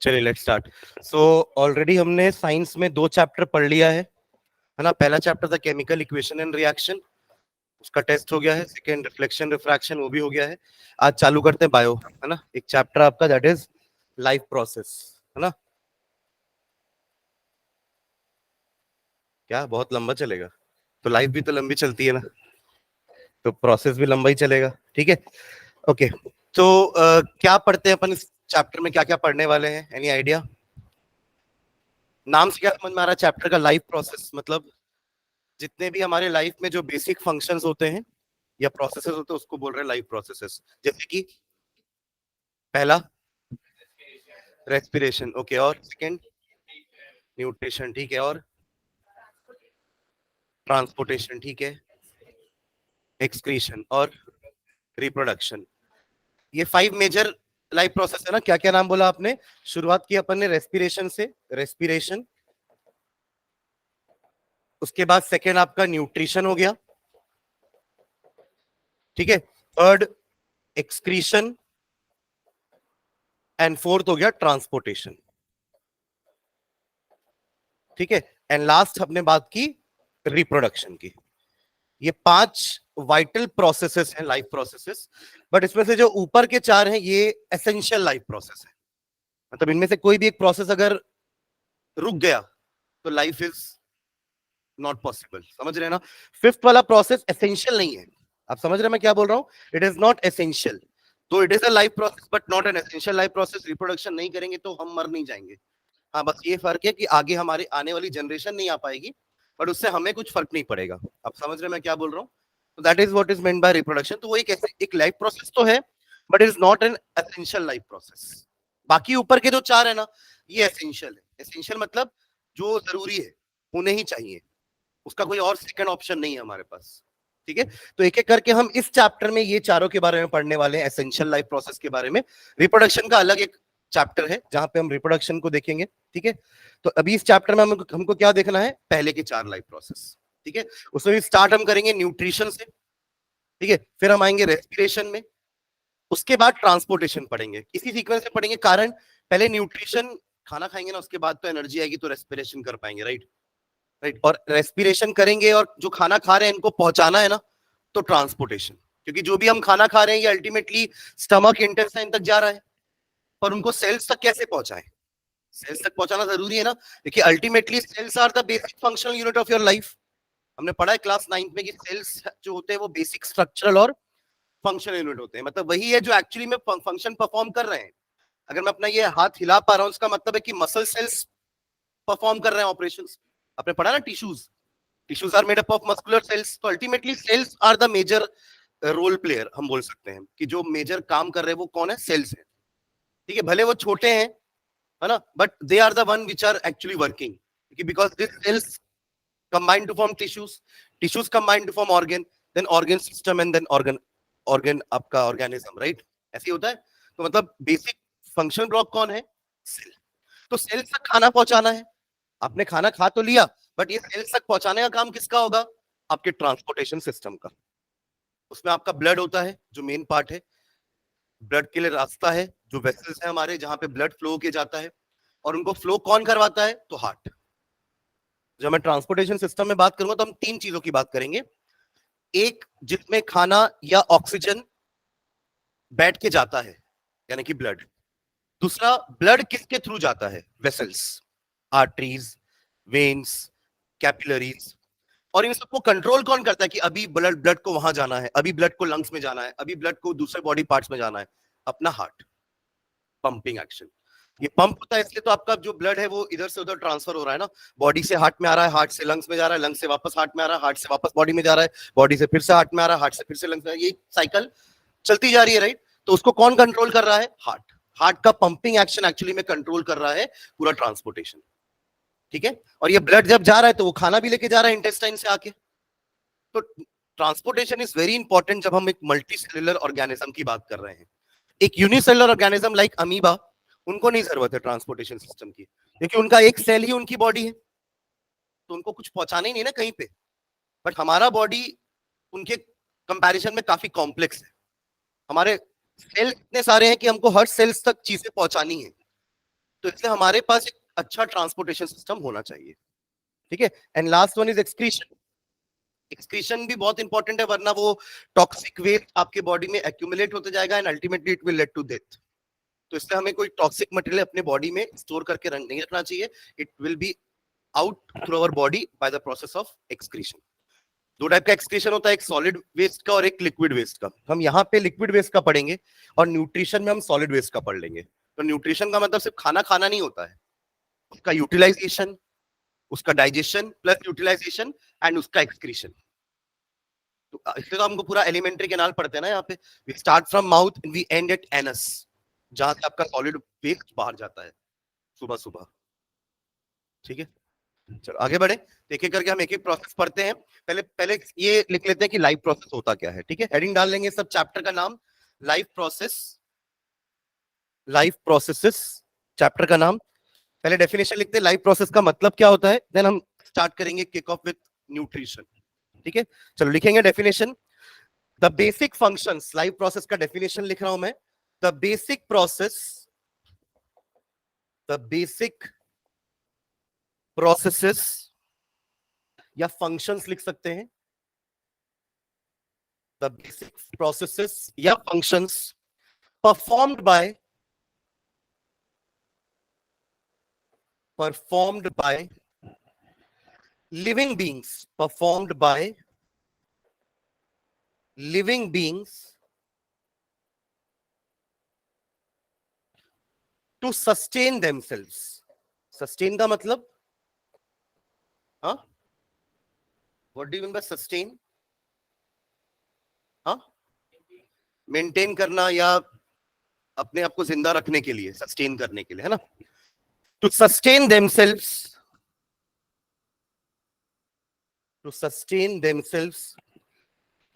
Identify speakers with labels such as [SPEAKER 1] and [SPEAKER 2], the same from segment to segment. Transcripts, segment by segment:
[SPEAKER 1] चलिए let's start. So already हमने science में 2 चैप्टर पढ़ लिया है ना। पहला चैप्टर था केमिकल इक्वेशन एंड रिएक्शन, उसका टेस्ट हो गया है। सेकंड रिफ्लेक्शन रिफ्रैक्शन, वो भी हो गया है। आज चालू करते हैं बायो, है ना। एक चैप्टर आपका दैट इज लाइफ प्रोसेस, है ना। क्या बहुत लंबा चलेगा? तो लाइफ भी तो लंबी चलती है ना, तो प्रोसेस भी लंबा ही चलेगा, ठीक है। ओके, तो क्या पढ़ते हैं अपन इस चैप्टर में, क्या क्या पढ़ने वाले हैं? Any idea? नाम से क्या समझ में आ रहा है चैप्टर का? लाइफ प्रोसेस मतलब जितने भी हमारे लाइफ में जो बेसिक फंक्शंस होते हैं या प्रोसेसेस होते हैं उसको बोल रहे हैं लाइफ प्रोसेसेस। जैसे कि पहला रेस्पिरेशन, ओके, और सेकंड न्यूट्रिशन, ठीक है, और ट्रांसपोर्टेशन, ठीक है, एक्सक्रीशन और रिप्रोडक्शन। ये 5 मेजर लाइफ प्रोसेस है ना। क्या क्या नाम बोला आपने? शुरुआत की अपन ने रेस्पिरेशन से, रेस्पिरेशन। उसके बाद सेकेंड आपका न्यूट्रिशन हो गया, ठीक है। थर्ड एक्सक्रीशन एंड फोर्थ हो गया ट्रांसपोर्टेशन, ठीक है। एंड लास्ट हमने बात की रिप्रोडक्शन की। ये 5 वाइटल प्रोसेसेस हैं, लाइफ प्रोसेसेस। बट इसमें से जो ऊपर के 4 हैं ये एसेंशियल लाइफ प्रोसेस है। मतलब इनमें से कोई भी एक प्रोसेस अगर रुक गया तो लाइफ इज नॉट पॉसिबल, समझ रहे हैं ना। फिफ्थ वाला प्रोसेस एसेंशियल नहीं है। आप समझ रहे हैं मैं क्या बोल रहा हूं? इट इज नॉट एसेंशियल, तो it is a life process but not an essential life process. Reproduction नहीं करेंगे तो हम मर नहीं जाएंगे। हाँ, बस ये फर्क है कि आगे हमारी आने वाली जनरेशन नहीं आ पाएगी, बट उससे हमें कुछ फर्क नहीं पड़ेगा। आप समझ रहे हैं मैं क्या बोल रहा हूँ? तो that is what is meant by reproduction. तो वो एक लाइफ प्रोसेस तो है, but it is not an essential life process. बाकी ऊपर के जो 4 है ना, ये एसेंशियल है। एसेंशियल मतलब जो जरूरी है, उन्हें ही चाहिए, उसका कोई और सेकंड ऑप्शन नहीं है हमारे पास, ठीक है। तो एक एक करके हम इस चैप्टर में ये चारों के बारे में पढ़ने वाले हैं, एसेंशियल लाइफ प्रोसेस के बारे में। रिप्रोडक्शन का अलग एक चैप्टर है जहां पे हम रिप्रोडक्शन को देखेंगे, ठीक है। तो अभी इस चैप्टर में हमको क्या देखना है? पहले के 4 लाइफ प्रोसेस, ठीक है। उसमें भी स्टार्ट हम करेंगे न्यूट्रिशन से, ठीक है। फिर हम आएंगे रेस्पिरेशन में, उसके बाद ट्रांसपोर्टेशन पढ़ेंगे, इसी सीक्वेंस से पढ़ेंगे। कारण पहले न्यूट्रिशन, खाना खाएंगे ना, उसके बाद तो एनर्जी आएगी तो रेस्पिरेशन कर पाएंगे, राइट। राइट, और रेस्पिरेशन करेंगे और जो खाना खा रहे हैं इनको पहुंचाना है ना, तो ट्रांसपोर्टेशन। क्योंकि जो भी हम खाना खा रहे हैं ये अल्टीमेटली स्टमक इंटेस्टाइन तक जा रहा है, पर उनको सेल्स तक कैसे पहुंचाएं? सेल्स तक पहुंचाना जरूरी है ना। देखिए ultimately cells are the basic functional unit of your life. हमने पढ़ा है क्लास 9th में कि सेल्स जो होते हैं वो बेसिक स्ट्रक्चरल और फंक्शनल यूनिट होते हैं। मतलब वही है जो एक्चुअली में फंक्शन परफॉर्म कर रहे हैं। अगर मैं अपना ये हाथ हिला पा रहा हूं, इसका मतलब है कि मसल सेल्स परफॉर्म कर रहे हैं ऑपरेशंस। आपने पढ़ा ना tissues are made up of muscular cells. तो ultimately cells are the major role player, हम बोल सकते हैं कि जो मेजर काम कर रहे हैं वो कौन है? सेल्स है, ठीक है। भले वो छोटे हैं, है ना, but they are the one which are actually working, because this cells combine to form tissues, tissues combine to form organ, then organ system and then organ, organ आपका ऑर्गेनिज्म, राइट। ऐसे ही होता है। तो मतलब बेसिक फंक्शन ब्लॉक कौन है? Cell. तो सेल्स तक खाना पहुंचाना है। आपने खाना खा तो लिया, बट ये सेल्स तक पहुंचाने का काम किसका होगा? आपके ट्रांसपोर्टेशन सिस्टम का। उसमें आपका ब्लड होता है जो मेन पार्ट है। ब्लड के लिए रास्ता है, जो वेसल्स है हमारे, जहां पे ब्लड फ्लो किया जाता है। और उनको फ्लो कौन करवाता है? तो हार्ट। जब मैं ट्रांसपोर्टेशन सिस्टम में बात करूंगा तो हम 3 चीजों की बात करेंगे। एक, जिसमें खाना या ऑक्सीजन बैठ के जाता है, यानी कि ब्लड। दूसरा, ब्लड किसके थ्रू जाता है? Vessels, arteries, veins, capillaries. और इन सबको कंट्रोल कौन करता है कि अभी ब्लड ब्लड को वहां जाना है, अभी ब्लड को लंग्स में जाना है, अभी ब्लड को दूसरे बॉडी पार्ट्स में जाना है? अपना हार्ट। Pumping action. ये पंप होता है इसलिए तो आपका जो ब्लड है वो इधर से उधर ट्रांसफर हो रहा है ना। बॉडी से हार्ट में आ रहा है, हार्ट से लंग्स में जा रहा है, लंग्स से वापस हार्ट में आ रहा है, हार्ट से वापस बॉडी में जा रहा है, बॉडी से फिर से हार्ट में आ रहा है, हार्ट से फिर से लंग्स में। ये साइकिल चलती जा रही है, राइट। तो उसको कौन कंट्रोल कर रहा है? हार्ट। हार्ट का पंपिंग एक्शन एक्चुअली में कंट्रोल कर रहा है पूरा ट्रांसपोर्टेशन, ठीक है। और ये ब्लड जब जा रहा है तो वो खाना भी लेके जा रहा है इंटेस्टाइन से आके। तो ट्रांसपोर्टेशन इज वेरी इंपॉर्टेंट जब हम एक मल्टी सेलुलर ऑर्गेनिज्म की बात कर रहे हैं। एक यूनिसेलुलर ऑर्गेनिज्म लाइक अमीबा, उनको नहीं जरूरत है ट्रांसपोर्टेशन सिस्टम की, क्योंकि उनका एक सेल ही उनकी बॉडी है, तो उनको कुछ पहुंचाना ही नहीं ना कहीं पे। बट हमारा बॉडी उनके कंपैरिजन में काफी कॉम्प्लेक्स है। हमारे सेल इतने सारे हैं कि हमको हर सेल्स तक चीजें पहुंचानी है। तो इसलिए हमारे पास एक अच्छा ट्रांसपोर्टेशन सिस्टम होना चाहिए, ठीक है। And last one is excretion. Excretion भी बहुत इंपॉर्टेंट है, वरना वो टॉक्सिक वेस्ट आपके बॉडी में एक्यूमुलेट होते जाएगा and ultimately it will lead to death. तो इसलिए हमें कोई टॉक्सिक मटेरियल अपने बॉडी में स्टोर करके नहीं रखना चाहिए। It will be out through our body by the process of excretion. दो टाइप का एक्सक्रीशन होता है, एक सॉलिड वेस्ट का और एक लिक्विड वेस्ट का। हम यहाँ पे लिक्विड वेस्ट का पढ़ेंगे और न्यूट्रिशन में हम सॉलिड वेस्ट का पढ़ लेंगे। तो न्यूट्रिशन का मतलब सिर्फ खाना खाना नहीं होता है, उसका यूटिलाइजेशन, उसका डाइजेशन प्लस यूटिलाइजेशन एंड उसका एक्सक्रीशन। तो इसलिए तो हमको पूरा एलिमेंट्री कैनाल पढ़ते हैं ना यहाँ पे। We start from mouth and we end at anus, जहां से आपका सॉलिड वेस्ट बाहर जाता है सुबह सुबह, ठीक है। चलो आगे बढ़े, एक एक करके हम एक एक प्रोसेस पढ़ते हैं। पहले पहले ये लिख लेते हैं कि लाइफ प्रोसेस होता क्या है, ठीक है। हेडिंग डाल लेंगे सब चैप्टर का नाम, life process, life processes chapter का नाम। पहले डेफिनेशन लिखते हैं लाइफ प्रोसेस का मतलब क्या होता है, देन हम स्टार्ट करेंगे किक ऑफ विद न्यूट्रिशन, ठीक है। चलो लिखेंगे definition. The basic functions, life process का डेफिनेशन लिख रहा हूं मैं। The basic process, the basic processes या फंक्शंस लिख सकते हैं। द बेसिक प्रोसेसेस या functions performed by living beings, performed by living beings to sustain themselves. Sustain का मतलब, हाँ, what do you mean by sustain? हाँ, मेंटेन करना या अपने आप को जिंदा रखने के लिए, सस्टेन करने के लिए, है ना। To sustain themselves, to sustain themselves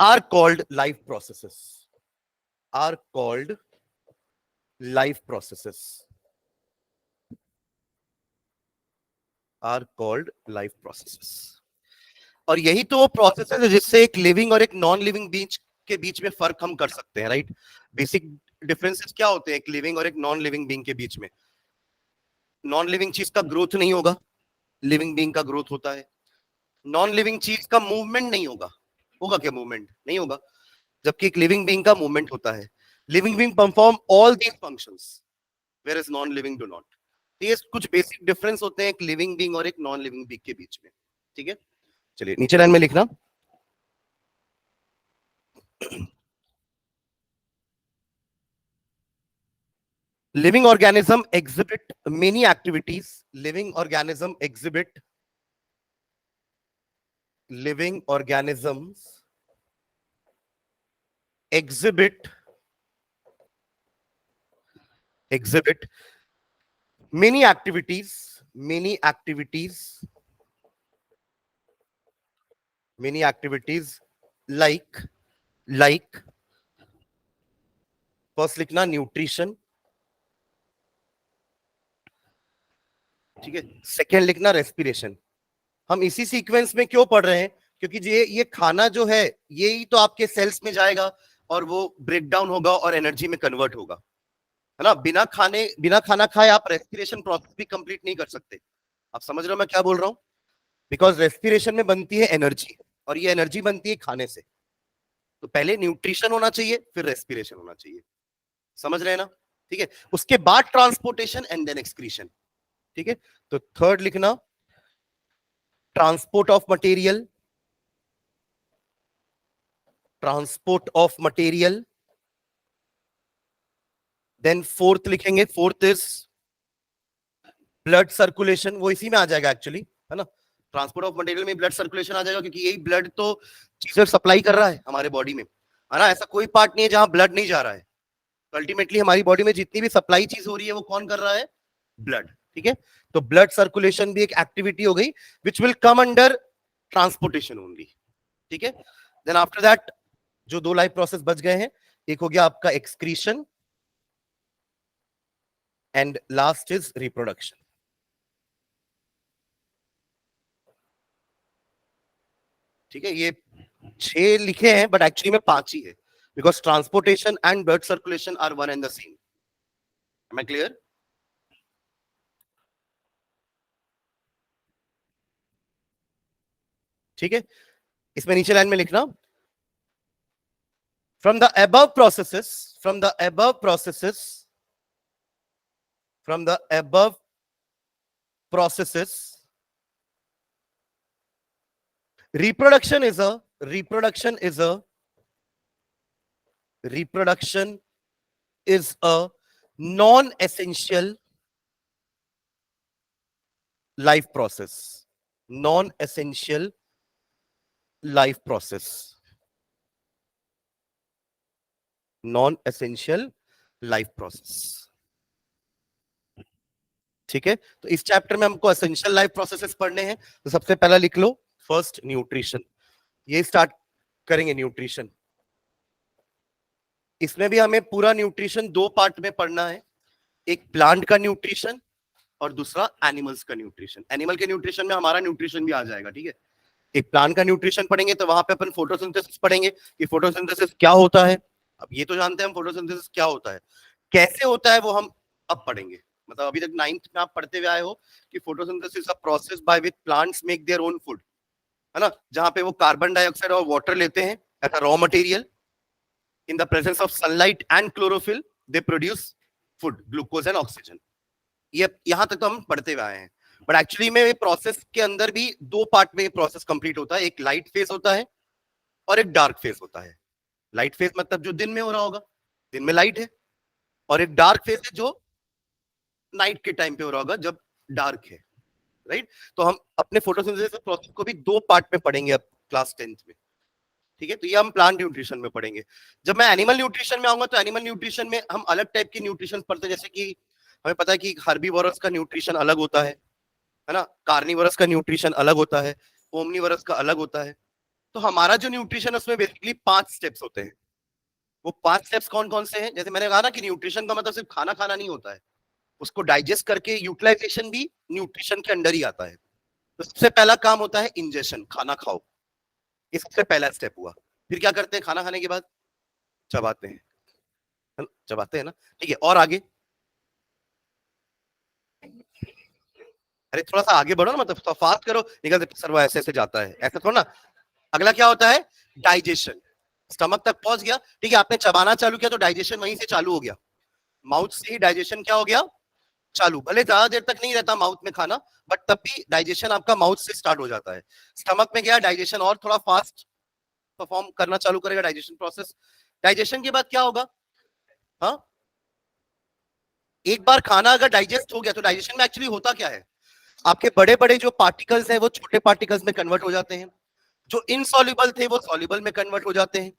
[SPEAKER 1] are called life processes, are called life processes, are called life processes। और यही तो वो प्रोसेस है जिससे एक लिविंग और एक नॉन लिविंग बीच के बीच में फर्क हम कर सकते हैं, राइट। बेसिक डिफरेंसेस क्या होते हैं एक लिविंग और एक नॉन लिविंग बीइंग के बीच में? नॉन लिविंग चीज का ग्रोथ नहीं होगा, लिविंग बीइंग का ग्रोथ होता है। नॉन लिविंग चीज का मूवमेंट नहीं होगा, होगा क्या मूवमेंट? नहीं होगा। जबकि एक लिविंग बीइंग का मूवमेंट होता है। Living being perform all these functions where is non living do not. ये कुछ बेसिक डिफरेंस होते हैं एक लिविंग बीइंग और एक नॉन लिविंग बीइंग के बीच में, ठीक है। चलिए नीचे लाइन में लिखना। Living organism exhibit many activities. Living organism exhibit, living organisms exhibit many activities, many activities, many activities like first लिखना न्यूट्रिशन, ठीक है। सेकेंड लिखना रेस्पिरेशन। हम इसी सीक्वेंस में क्यों पढ़ रहे हैं? क्योंकि ये खाना जो है यही तो आपके सेल्स में जाएगा और वो ब्रेक डाउन होगा और एनर्जी में कन्वर्ट होगा, है ना। बिना खाना खाए आप रेस्पिरेशन प्रोसेस भी कंप्लीट नहीं कर सकते। आप समझ रहे हो मैं क्या बोल रहा हूं? बिकॉज रेस्पिरेशन में बनती है एनर्जी और ये एनर्जी बनती है खाने से। तो पहले न्यूट्रिशन होना चाहिए, फिर रेस्पिरेशन होना चाहिए, समझ रहे हैं ना, ठीक है। उसके बाद ट्रांसपोर्टेशन एंड देन एक्सक्रीशन, ठीक है। तो थर्ड लिखना transport of material, transport of material. Then fourth लिखेंगे, फोर्थ इज ब्लड सर्कुलेशन। वो इसी में आ जाएगा एक्चुअली, है ना। ट्रांसपोर्ट ऑफ मटेरियल में ब्लड सर्कुलेशन आ जाएगा क्योंकि यही ब्लड तो चीजें सप्लाई कर रहा है हमारे बॉडी में, है ना। ऐसा कोई पार्ट नहीं है जहां ब्लड नहीं जा रहा है। तो अल्टीमेटली हमारी बॉडी में जितनी भी सप्लाई चीज हो रही है वो कौन कर रहा है? ब्लड, ठीक है। तो ब्लड सर्कुलेशन भी एक एक्टिविटी हो गई which will come under transportation only, ठीक है। देन आफ्टर दैट जो दो लाइफ प्रोसेस बच गए हैं, एक हो गया आपका excretion and last is reproduction, ठीक है। ये 6 लिखे हैं बट एक्चुअली में 5 ही है because transportation and blood circulation are one and the same. Am I clear? ठीक है, इसमें नीचे लाइन में लिखना, from the above processes, from the above processes, from the above processes, reproduction is a reproduction is a reproduction is a non-essential life process, non-essential life process, non-essential life process. ठीक है, तो इस chapter में हमको essential life processes पढ़ने हैं। तो सबसे पहला लिख लो, फर्स्ट न्यूट्रिशन। ये स्टार्ट करेंगे न्यूट्रिशन। इसमें भी हमें पूरा न्यूट्रिशन दो पार्ट में पढ़ना है, एक प्लांट का न्यूट्रिशन और दूसरा एनिमल्स का न्यूट्रिशन। एनिमल के न्यूट्रिशन में हमारा न्यूट्रिशन भी आ जाएगा, ठीक है। एक प्लांट का न्यूट्रिशन पढ़ेंगे तो वहां पे अपन फोटोसिंथेसिस पढ़ेंगे कि फोटोसिंथेसिस क्या होता है। अब ये तो जानते हैं हम फोटोसिंथेसिस क्या होता है, कैसे होता है वो हम अब पढ़ेंगे। मतलब अभी तक 9th में आप पढ़ते हुए आए हो कि photosynthesis a process by which plants make their own food, है ना, जहां पे वो कार्बन डाइऑक्साइड और वाटर लेते हैं as a raw material. In the presence of sunlight and chlorophyll they produce food, glucose and oxygen. ये यहां तक तो हम पढ़ते हुए आए हैं। बट एक्चुअली में प्रोसेस के अंदर भी दो पार्ट में प्रोसेस कंप्लीट होता है, एक लाइट फेज होता है और एक डार्क फेज होता है। लाइट फेज मतलब जो दिन में हो रहा होगा, दिन में लाइट है, और एक डार्क फेज है जो नाइट के टाइम पे हो रहा होगा जब डार्क है, राइट। तो हम अपने फोटोसिंथेसिस प्रोसेस को भी दो पार्ट में पढ़ेंगे अब क्लास 10th में, ठीक है। तो ये हम प्लांट न्यूट्रिशन में पढ़ेंगे। जब मैं एनिमल न्यूट्रिशन में आऊंगा तो एनिमल न्यूट्रिशन में हम अलग टाइप की न्यूट्रिशन पढ़ते हैं, जैसे कि हमें पता है कि हर्बीवोरस का न्यूट्रिशन अलग होता है ना, कार्निवोरस का न्यूट्रिशन अलग होता है, ओमनीवोरस का अलग होता है। तो हमारा जो न्यूट्रिशन है उसमें बेसिकली 5 स्टेप्स होते हैं। वो 5 स्टेप्स कौन कौन से हैं? जैसे मैंने कहा ना कि न्यूट्रिशन का मतलब सिर्फ खाना खाना नहीं होता है, उसको डाइजेस्ट करके यूटिलाइजेशन भी न्यूट्रिशन के अंडर ही आता है। तो सबसे पहला काम होता है इंजेशन, खाना खाओ, ये सबसे पहला स्टेप हुआ। फिर क्या करते हैं खाना खाने के बाद? चबाते हैं, चबाते हैं ना, ठीक है। और आगे? अरे थोड़ा सा आगे बढ़ो ना, मतलब थोड़ा फास्ट करो, निकल सर वो ऐसे ऐसे जाता है, ऐसे थोड़ा ना। अगला क्या होता है? डाइजेशन। स्टमक तक पहुंच गया, ठीक है, आपने चबाना चालू किया तो डाइजेशन वहीं से चालू हो गया। माउथ से ही डाइजेशन क्या हो गया? चालू। भले ज्यादा देर तक नहीं रहता माउथ में खाना, बट तब भी डाइजेशन आपका माउथ से स्टार्ट हो जाता है। स्टमक में गया डाइजेशन, और थोड़ा फास्ट परफॉर्म करना चालू करेगा डाइजेशन प्रोसेस। डाइजेशन के बाद क्या होगा? हाँ, एक बार खाना अगर डाइजेस्ट हो गया तो डाइजेशन में एक्चुअली होता क्या है? आपके बड़े बड़े जो पार्टिकल्स हैं वो छोटे पार्टिकल्स में कन्वर्ट हो जाते हैं, जो इनसॉल्युबल थे वो सॉल्युबल में कन्वर्ट हो जाते हैं,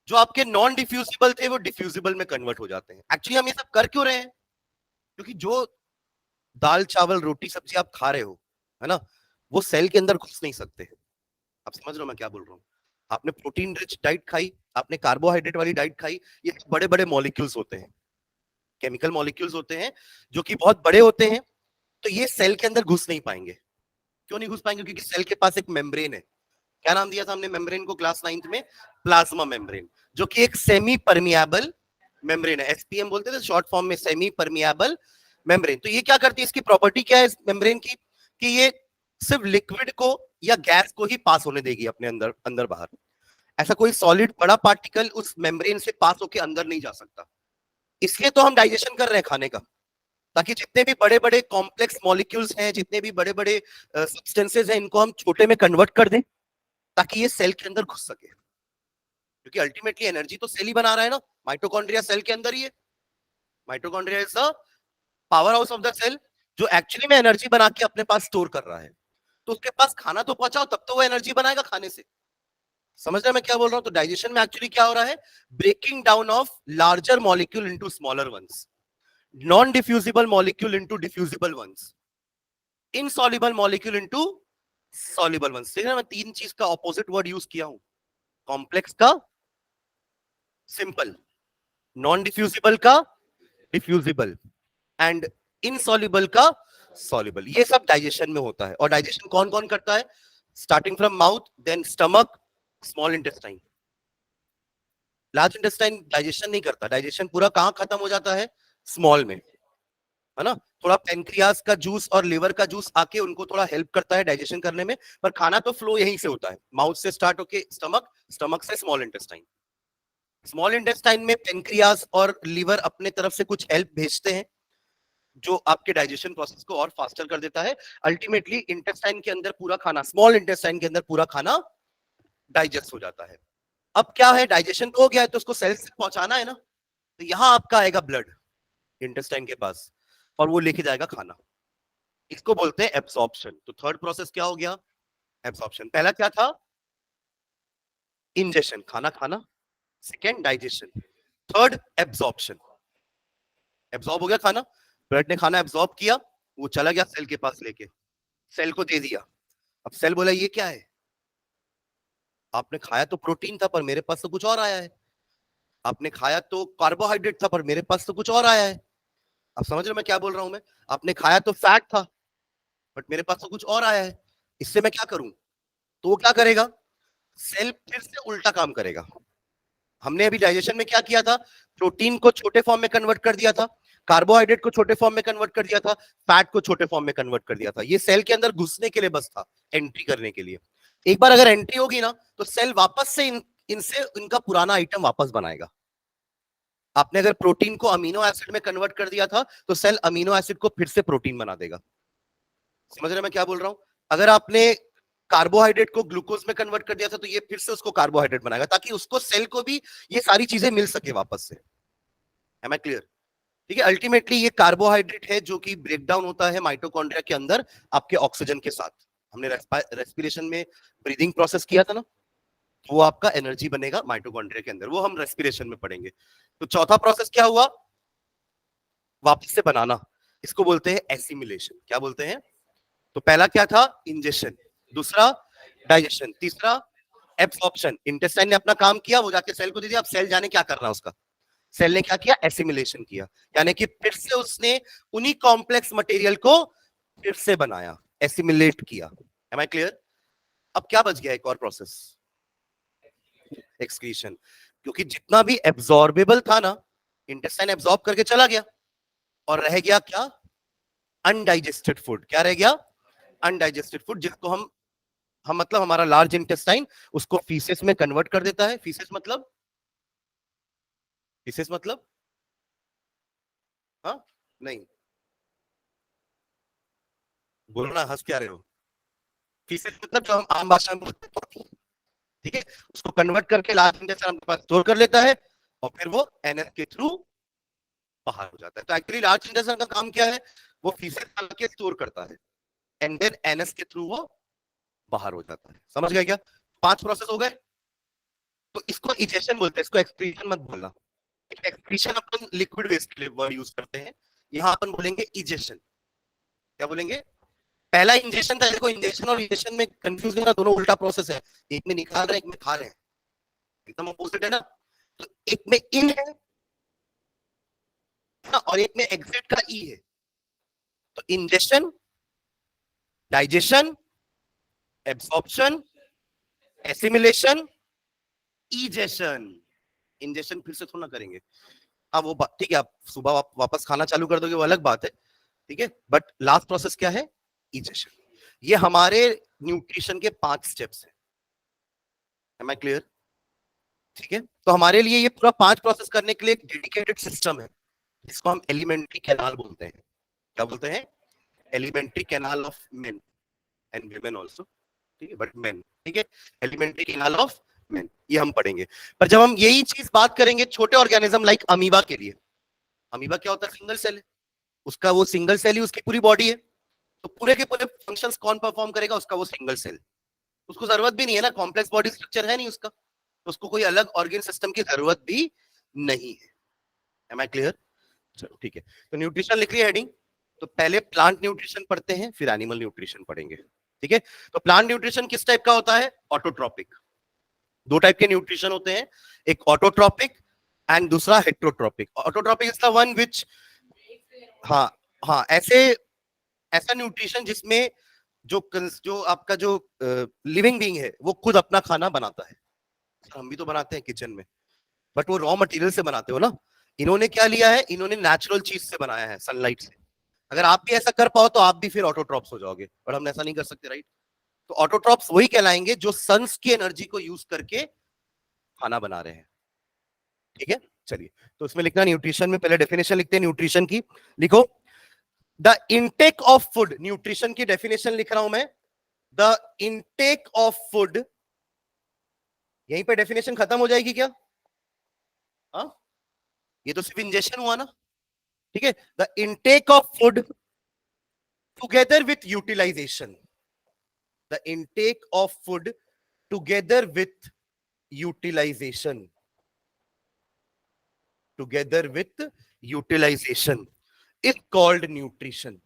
[SPEAKER 1] जो आपके नॉन डिफ्यूजिबल थे वो डिफ्यूजिबल में कन्वर्ट हो जाते हैं। एक्चुअली हम ये सब कर क्यों रहे हैं? क्योंकि जो दाल चावल रोटी सब्जी आप खा रहे हो, है ना, वो सेल के अंदर घुस नहीं सकते। आप समझ रहे हो मैं क्या बोल रहा हूँ? आपने प्रोटीन रिच डाइट खाई, आपने कार्बोहाइड्रेट वाली डाइट खाई, ये बड़े बड़े मॉलिक्यूल्स होते हैं, केमिकल मॉलिक्यूल्स होते हैं जो कि बहुत बड़े होते हैं। तो ये सेल के अंदर घुस नहीं पाएंगे। क्यों नहीं घुस पाएंगे? क्योंकि सेल के पास एक मेम्ब्रेन है। क्या नाम दिया था हमने मेम्ब्रेन को क्लास 9th में? प्लाज्मा मेम्ब्रेन, जो कि एक सेमी परमिएबल मेम्ब्रेन है। एसपीएम बोलते थे शॉर्ट फॉर्म में, सेमी परमिएबल मेम्ब्रेन। तो ये क्या करती है, इसकी प्रॉपर्टी क्या है इस मेम्ब्रेन की, कि ये सिर्फ लिक्विड को या गैस को ही पास होने देगी अपने अंदर, अंदर बाहर। ऐसा कोई सॉलिड बड़ा पार्टिकल उस मेम्ब्रेन से पास होकर अंदर नहीं जा सकता। इसलिए तो हम डाइजेशन कर रहे हैं खाने का, ताकि जितने भी बड़े बड़े कॉम्प्लेक्स मॉलिक्यूल्स हैं, जितने भी बड़े बड़े सब्सटेंसेस हैं, इनको हम छोटे में कन्वर्ट कर दें ताकि ये सेल के अंदर घुस सके। क्योंकि अल्टीमेटली एनर्जी तो सेल ही बना रहा है ना, माइटोकॉन्ड्रिया सेल के अंदर ही है। Mitochondria is the power house of the cell, जो एक्चुअली में एनर्जी बना के अपने पास स्टोर कर रहा है। तो उसके पास खाना तो पहुंचाओ, तब तो वो एनर्जी बनाएगा खाने से। समझ रहे मैं क्या बोल रहा हूं? तो डाइजेशन में एक्चुअली क्या हो रहा है? Breaking down of larger molecule into smaller ones, non diffusible molecule into diffusible ones, insoluble molecule into soluble ones. ठीक है, मैं 3 चीज का ऑपोजिट वर्ड यूज किया हूं, कॉम्प्लेक्स का सिंपल, नॉन डिफ्यूजिबल का डिफ्यूजिबल, एंड इनसॉल्युबल का सॉल्युबल। ये सब डाइजेशन में होता है। और डाइजेशन कौन कौन करता है? Starting from mouth, then stomach, small intestine. Large intestine digestion नहीं करता। डाइजेशन पूरा कहां खत्म हो जाता है? स्मॉल में। है ना, थोड़ा पेनक्रियास का जूस और लिवर का जूस आके उनको थोड़ा हेल्प करता है डाइजेशन करने में, पर खाना तो फ्लो यहीं से होता है, माउथ से स्टार्ट होके स्टमक, स्टमक से स्मॉल इंटेस्टाइन, स्मॉल इंटेस्टाइन में पेनक्रियास और लिवर अपने तरफ से कुछ हेल्प भेजते हैं जो आपके डाइजेशन प्रोसेस को और फास्टर कर देता है। अल्टीमेटली इंटेस्टाइन के अंदर पूरा खाना, स्मॉल इंटेस्टाइन के अंदर पूरा खाना डाइजेस्ट हो जाता है। अब क्या है, डाइजेशन तो हो गया है, तो उसको सेल्स तक पहुंचाना है ना, तो यहां आपका आएगा ब्लड इंटेस्टाइन के पास और वो लेके जाएगा खाना, इसको बोलते हैं एब्सॉर्प्शन। तो थर्ड प्रोसेस क्या हो गया, एब्सॉर्प्शन। पहला क्या था, इंजेशन, खाना खाना, second digestion, third absorption. Absorb हो गया खाना, ब्लड ने खाना एब्सॉर्ब किया, वो चला गया सेल के पास लेके, सेल को दे दिया। अब सेल बोला ये क्या है, आपने खाया तो प्रोटीन था पर मेरे पास तो कुछ और आया है, आपने खाया तो कार्बोहाइड्रेट था पर मेरे पास तो कुछ और आया है। आप समझ रहे हो मैं क्या बोल रहा हूं, मैं, आपने खाया तो फैट था बट मेरे पास तो कुछ और आया है, इससे मैं क्या करूं, तो वो क्या करेगा, सेल फिर से उल्टा काम करेगा। हमने अभी डाइजेशन में क्या किया था, प्रोटीन को छोटे फॉर्म में कन्वर्ट कर दिया था, कार्बोहाइड्रेट को छोटे फॉर्म में कन्वर्ट कर दिया था, फैट को छोटे फॉर्म में कन्वर्ट कर दिया था। ये सेल के अंदर घुसने के लिए बस था, एंट्री करने के लिए। एक बार अगर एंट्री होगी ना तो सेल वापस से इनसे इनका पुराना आइटम वापस बनाएगा। आपने अगर प्रोटीन को अमीनो एसिड में कन्वर्ट कर दिया था तो सेल अमीनो एसिड को फिर से प्रोटीन बना देगा। समझ रहे मैं क्या बोल रहा हूं, अगर आपने कार्बोहाइड्रेट को ग्लूकोज में कन्वर्ट कर दिया था तो ये फिर से उसको कार्बोहाइड्रेट बनाएगा, ताकि उसको सेल को भी ये सारी चीजें मिल सके वापस से। एम आई क्लियर, ठीक है। अल्टीमेटली ये कार्बोहाइड्रेट है जो कि ब्रेक डाउन होता है माइटोकॉन्ड्रिया के अंदर आपके ऑक्सीजन के साथ। हमने रेस्पिरेशन में ब्रीदिंग प्रोसेस किया था ना, वो आपका एनर्जी बनेगा माइटोकॉन्ड्रिया के अंदर, वो हम रेस्पिरेशन में पढ़ेंगे। तो चौथा प्रोसेस क्या हुआ, वापस से बनाना, इसको बोलते हैं एसिमिलेशन। क्या बोलते हैं, तो पहला क्या था, इंजेशन, दूसरा डाइजेशन, तीसरा एब्सॉर्प्शन। इंटेस्टाइन ने अपना काम किया, वो जाके सेल को दे दिया। अब सेल जाने क्या करना उसका, सेल ने क्या किया, एसिमिलेशन किया, यानी कि फिर से उसने उन्हीं कॉम्प्लेक्स मटेरियल को फिर से बनाया, एसिमिलेट किया। Am I clear. अब क्या बच गया, एक और प्रोसेस, एक्सक्रीशन। क्योंकि जितना भी एब्जॉर्बेबल था ना, इंटेस्टाइन एब्जॉर्ब करके चला गया और रह गया क्या, अनडाइजेस्टेड फूड। क्या रह गया, अनडाइजेस्टेड फूड, जिसको हम मतलब हमारा लार्ज इंटेस्टाइन उसको फीसेस में कन्वर्ट कर देता है। फीसेस मतलब, फीसेस मतलब, हाँ नहीं बोलो ना, हंस क्या रहे हो। फीसेस मतलब जो हम आम भाषा में बोलते हैं, ठीक है, उसको कन्वर्ट करके लार्ज इंटेस्टाइन अपने पास स्टोर कर लेता है और फिर वो एनएस के थ्रू बाहर हो जाता है। तो एक्चुअली लार्ज इंटेस्टाइन का काम क्या है, वो फीसेस के स्टोर करता है एंड देन एनएस के थ्रू वो बाहर हो जाता है। समझ गए क्या, 5 प्रोसेस हो गए। तो इसको इजेशन बोलते हैं, इसको एक्सक्रीशन मत बोलना। एक्सक्रीशन अपन लिक्विड वेस्ट के लिए वर्ड यूज करते हैं, यहां अपन बोलेंगे इजेशन। क्या बोलेंगे, पहला इंजेक्शन था, देखो इंजेक्शन और इजेशन में कंफ्यूज होना, दोनों उल्टा प्रोसेस है, एक में निकाल रहे हैं, एक में खा रहे हैं, एकदम अपोजिट है ना। तो एक में इन है ना, और एक में एग्जिट का ई है। तो injection, digestion, absorption, assimilation, egestion. Injection फिर से थोड़ा करेंगे, हाँ वो ठीक है, आप सुबह वापस खाना चालू कर दोगे वो अलग बात है, ठीक है, बट लास्ट प्रोसेस क्या है, इजेशन। ये हमारे न्यूट्रिशन के 5 स्टेप्स हैं। एम आई क्लियर, ठीक है। तो हमारे लिए ये पूरा 5 प्रोसेस करने के लिए एक डेडिकेटेड सिस्टम है, जिसको हम एलिमेंट्री कैनाल बोलते हैं। क्या बोलते हैं, alimentary canal of main and women also, ठीक है, बट मेन, ठीक है, एलिमेंट्री कैनाल ऑफ मेन, ये हम पढ़ेंगे। पर जब हम यही चीज बात करेंगे छोटे ऑर्गेनिज्म लाइक अमीबा के लिए, अमीबा क्या होता है, सिंगल सेल है, उसका वो सिंगल सेल ही उसकी पूरी बॉडी है, तो पूरे के पूरे फंक्शंस कौन परफॉर्म करेगा, उसका वो सिंगल सेल। उसको जरूरत भी नहीं है ना, कॉम्प्लेक्स बॉडी स्ट्रक्चर है नहीं उसका, तो उसको कोई अलग ऑर्गन सिस्टम की जरूरत भी नहीं है। एम आई क्लियर, चलो ठीक है। तो न्यूट्रिशन लिख लिया हेडिंग। तो पहले प्लांट न्यूट्रिशन पढ़ते हैं, फिर एनिमल न्यूट्रिशन पढ़ेंगे, ठीक है। तो प्लांट न्यूट्रिशन किस टाइप का होता है, ऑटोट्रॉपिक। 2 टाइप के न्यूट्रिशन होते हैं, एक ऑटोट्रॉपिक एंड दूसरा heterotrophic. Autotrophic is the one विच, हाँ हाँ, ऐसा न्यूट्रिशन जिसमें जो आपका जो लिविंग बीइंग है वो खुद अपना खाना बनाता है। हम भी तो बनाते हैं किचन में, बट वो रॉ मटेरियल से बनाते हो ना। इन्होंने क्या लिया है, इन्होंने नेचुरल चीज से बनाया है, सनलाइट से। अगर आप भी ऐसा कर पाओ तो आप भी फिर ऑटोट्रॉप्स हो जाओगे, पर हम ऐसा नहीं कर सकते, राइट? तो ऑटोट्रॉप्स वही कहलाएंगे जो सन्स की एनर्जी को यूज करके खाना बना रहे हैं। ठीक है, चलिए, तो इसमें लिखना न्यूट्रिशन में, पहले डेफिनेशन लिखते हैं न्यूट्रिशन की। लिखो, the intake of food, nutrition की डेफिनेशन लिख रहा हूं मैं। द इनटेक ऑफ फूड, यहीं पे डेफिनेशन खत्म हो जाएगी क्या? हाँ, ये तो सिर्फ इंजेक्शन हुआ ना। ठीक है, the intake of food together with utilization, the intake of food together with utilization, together with utilization is called nutrition,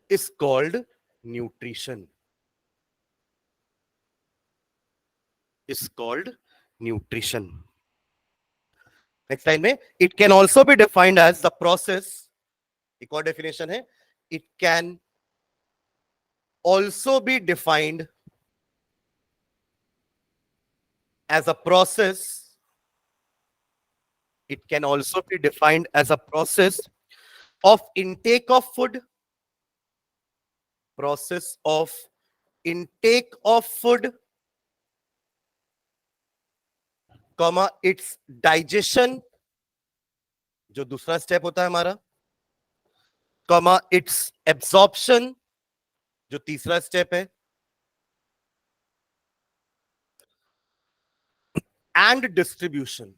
[SPEAKER 1] is called nutrition, is called nutrition. Next line में, it can also be defined as the process, एक और definition है, it can also be defined as a process, it can also be defined as a process of intake of food, process of intake of food, comma its digestion, जो दूसरा step होता है हमारा, comma its absorption, जो तीसरा step है, and distribution,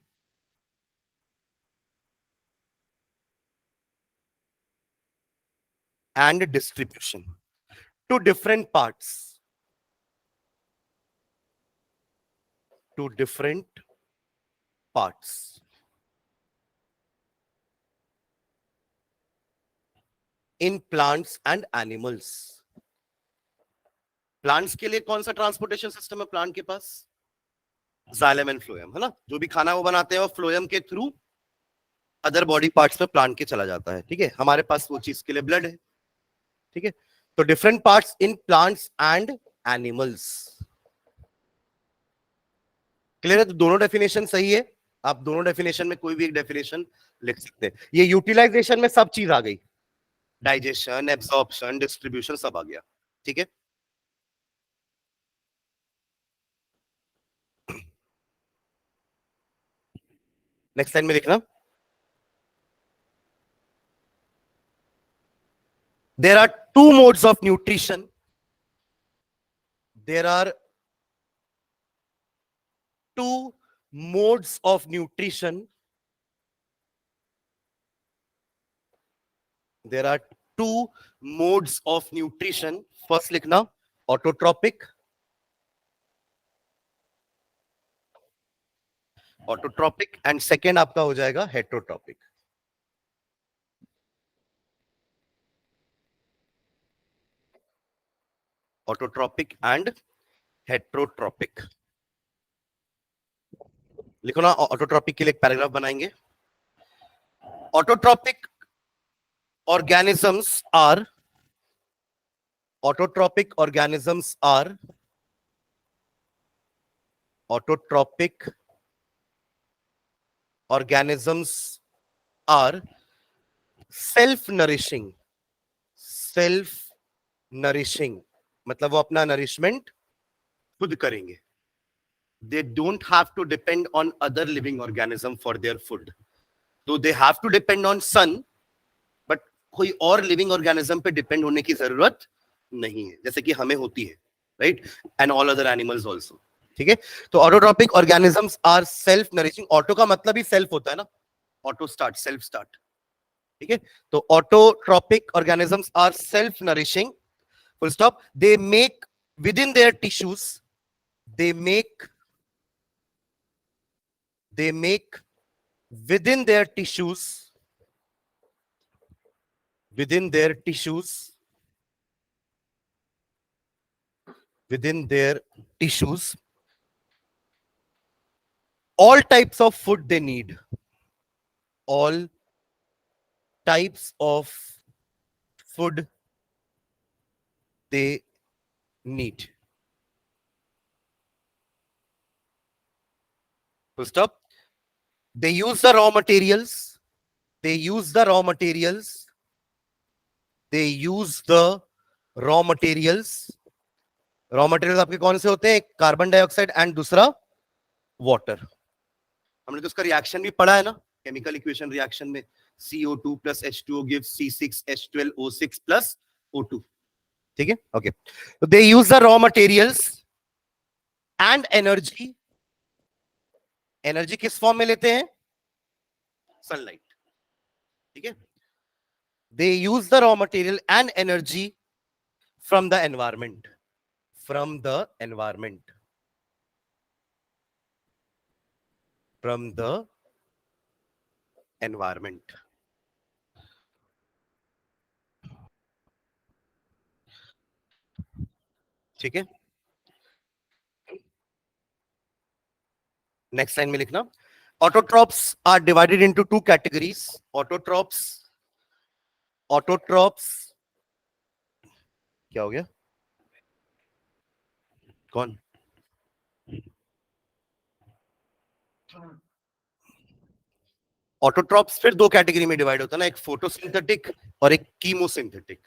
[SPEAKER 1] and distribution to different parts, to different parts in plants and animals. Plants के लिए कौन सा ट्रांसपोर्टेशन सिस्टम है प्लांट के पास? जाइलम एंड फ्लोएम, है ना? जो भी खाना वो बनाते हैं वो फ्लोएम के थ्रू अदर बॉडी पार्ट्स में प्लांट के चला जाता है। ठीक है, हमारे पास वो चीज के लिए ब्लड है। ठीक है, तो different parts in plants and animals. Clear है? तो दोनों डेफिनेशन सही है, आप दोनों डेफिनेशन में कोई भी एक डेफिनेशन लिख सकते हैं। ये यूटिलाइजेशन में सब चीज आ गई, डाइजेशन, एब्सॉर्प्शन, डिस्ट्रीब्यूशन सब आ गया। ठीक है, नेक्स्ट लाइन में देखना, there are two modes of nutrition, there are two modes of nutrition. There are two modes of nutrition. First लिखना autotropic, autotropic, and second आपका हो जाएगा heterotropic. Autotropic and heterotropic. लिखो ना, ऑटोट्रॉपिक के लिए एक पैराग्राफ बनाएंगे। Autotrophic organisms are, autotropic organisms are, autotropic organisms are self nourishing, self nourishing मतलब वो अपना नरिशमेंट खुद करेंगे। They don't have to depend on other living organism for their food. So they have to depend on sun, but कोई और living organism पे depend होने की जरूरत नहीं है, जैसे कि हमें होती है, right? And all other animals also. ठीक है, तो autotrophic organisms are self nourishing. Auto का मतलब ही सेल्फ होता है ना, ऑटो स्टार्ट, सेल्फ स्टार्ट। ठीक है, तो autotrophic organisms are self nourishing, full stop. They make within their tissues, they make within their tissues, within their tissues, within their tissues all types of food they need, all types of food they need. Full stop. They use the raw materials, they use the raw materials, raw materials आपके कौन से होते हैं? एक carbon dioxide and दूसरा water. हमने तो उसका रिएक्शन भी पढ़ा है ना, केमिकल इक्वेशन रिएक्शन में CO2 plus H2O gives C6H12O6 plus O2। ठीक है, ओके। तो they use the raw materials and energy. Energy किस फॉर्म में लेते हैं? सनलाइट। ठीक है, they use the raw material and energy from the environment, from the environment, from the environment. ठीक है, नेक्स्ट लाइन में लिखना, autotrophs are divided into two categories। autotrophs क्या हो गया? कौन? ऑटोट्रॉप्स फिर दो कैटेगरी में डिवाइड होता है ना, एक फोटोसिंथेटिक और एक कीमोसिंथेटिक।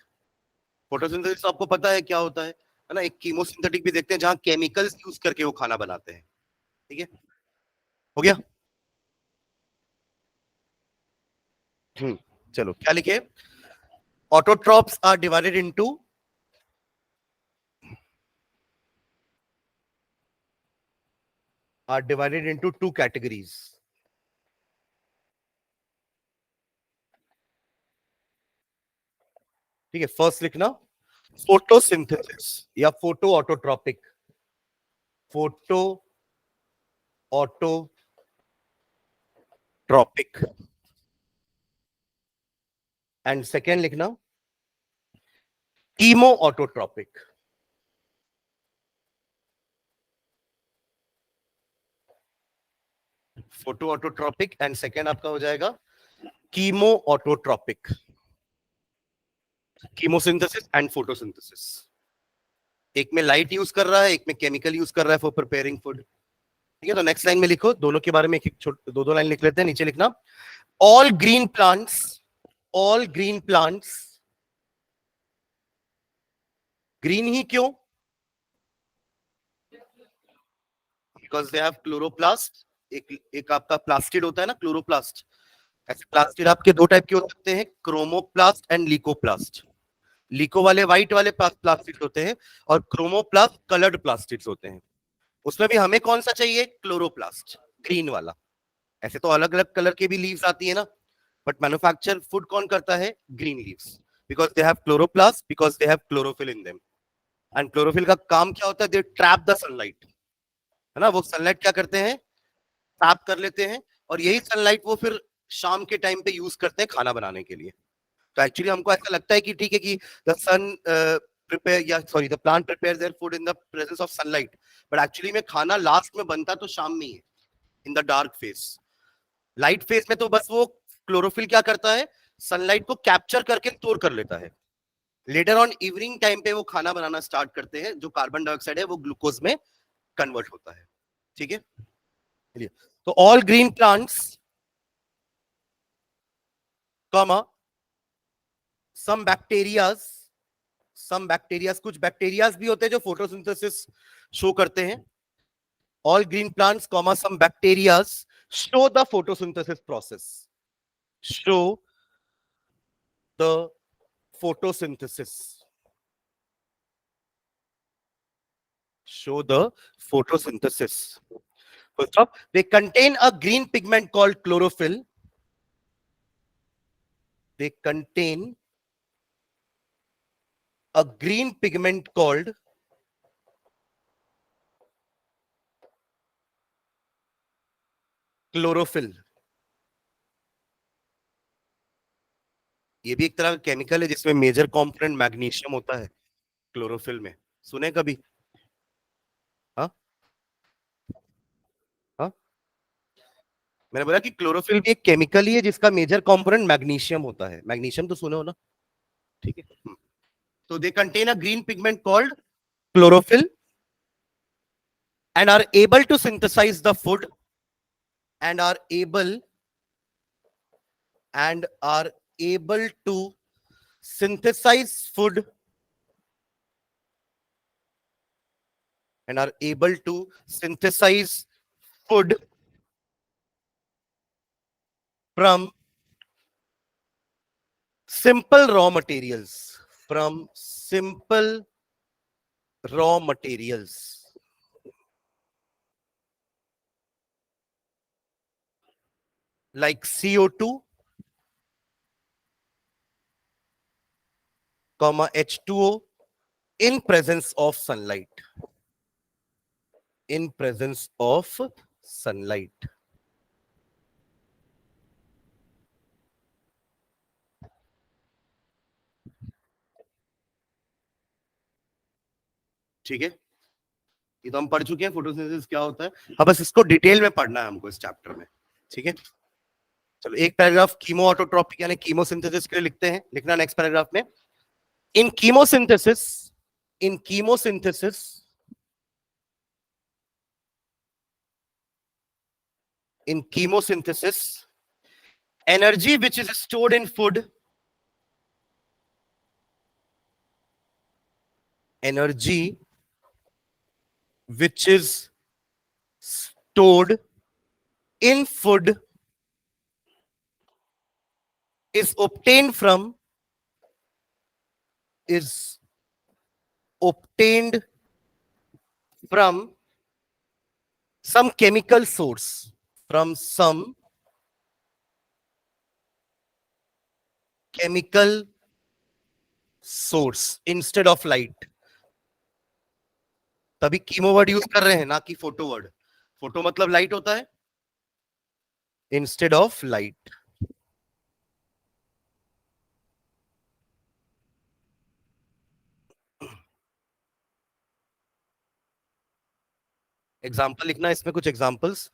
[SPEAKER 1] फोटोसिंथेसिस आपको पता है क्या होता है ना? एक कीमोसिंथेटिक भी देखते हैं जहां केमिकल्स यूज करके वो खाना बनाते हैं। ठीक है, हो गया? चलो क्या लिखे? Autotrophs are divided into two categories. ठीक है, फर्स्ट लिखना फोटोसिंथेसिस या photo autotrophic. Photo autotrophic and second लिखना chemo autotrophic. Photo autotrophic and second आपका हो जाएगा chemo autotrophic. Chemosynthesis and photosynthesis, एक में लाइट यूज कर रहा है, एक में केमिकल यूज कर रहा है फॉर प्रिपेयरिंग फूड। ठीक है, तो नेक्स्ट लाइन में लिखो, दोनों के बारे में एक एक दो दो लाइन लिख लेते हैं। नीचे लिखना ऑल ग्रीन प्लांट्स, ग्रीन ही क्यों? Because they have chloroplast. एक आपका प्लास्टिड होता है ना, क्लोरोप्लास्ट। ऐसे प्लास्टिड आपके दो टाइप के हो सकते हैं, क्रोमोप्लास्ट एंड लीकोप्लास्ट। लीको वाले व्हाइट वाले प्लास्टिड्स होते हैं और क्रोमोप्लास्ट कलर्ड प्लास्टिड्स होते हैं। उसमें भी हमें कौन सा चाहिए? क्लोरोप्लास्ट, ग्रीन वाला। ऐसे तो अलग अलग कलर के भी लीव्स आती है ना, बट मैन्युफैक्चर फूड कौन करता है? Green leaves, because they have chloroplast, because they have chlorophyll in them. And chlorophyll का काम क्या होता है? दे ट्रैप द सनलाइट, है ना। वो सनलाइट क्या करते हैं? ट्रैप कर लेते हैं, और यही सनलाइट वो फिर शाम के टाइम पे यूज करते हैं खाना बनाने के लिए। तो एक्चुअली हमको ऐसा लगता है कि ठीक है कि the sun the plant prepare their food in the presence of sunlight, but actually में खाना लास्ट में बनता तो शाम में ही है, in the dark phase. Light phase में तो बस वो क्लोरोफिल क्या करता है? सनलाइट को कैप्चर करके स्टोर कर लेता है। लेटर ऑन इवनिंग टाइम पे वो खाना बनाना स्टार्ट करते हैं, जो कार्बन डाइऑक्साइड है वो ग्लूकोज में कन्वर्ट होता है। ठीक है, तो all green plants comma some bacterias, कुछ बैक्टीरियाज भी होते हैं जो फोटोसिंथेसिस शो करते हैं। All green plants comma some bacterias show the photosynthesis process, show the photosynthesis, show the photosynthesis। First off, they contain a green pigment called chlorophyll, they contain a green pigment called chlorophyll। ये भी एक तरह का chemical है जिसमें major component magnesium होता है chlorophyll में, सुने कभी? हाँ हाँ, मैंने बोला कि क्लोरोफिल भी एक केमिकल ही है जिसका मेजर कंपोनेंट मैग्नीशियम होता है। मैग्नीशियम तो सुने हो ना? ठीक है, तो they contain a green pigment called chlorophyll and are able to synthesize the food and are able and are able to synthesize food and are able to synthesize food from simple raw materials, from simple raw materials like CO2, H2O in presence of sunlight. In presence of sunlight. ठीक है, ये तो हम पढ़ चुके हैं photosynthesis क्या होता है, अब बस इसको डिटेल में पढ़ना है हमको इस चैप्टर में। ठीक है, चलो एक पैराग्राफ कीमो ऑटोट्रॉपिक यानी कीमोसिंथेसिस के लिए लिखते हैं, लिखना नेक्स्ट पैराग्राफ में। In chemosynthesis, in chemosynthesis, in chemosynthesis, energy which is stored in food, energy which is stored in food is obtained from some chemical source, from some chemical source instead of light. तभी chemo word use कर रहे हैं, ना कि photo word. Photo मतलब light होता है, instead of light. Example लिखना, इसमें कुछ examples,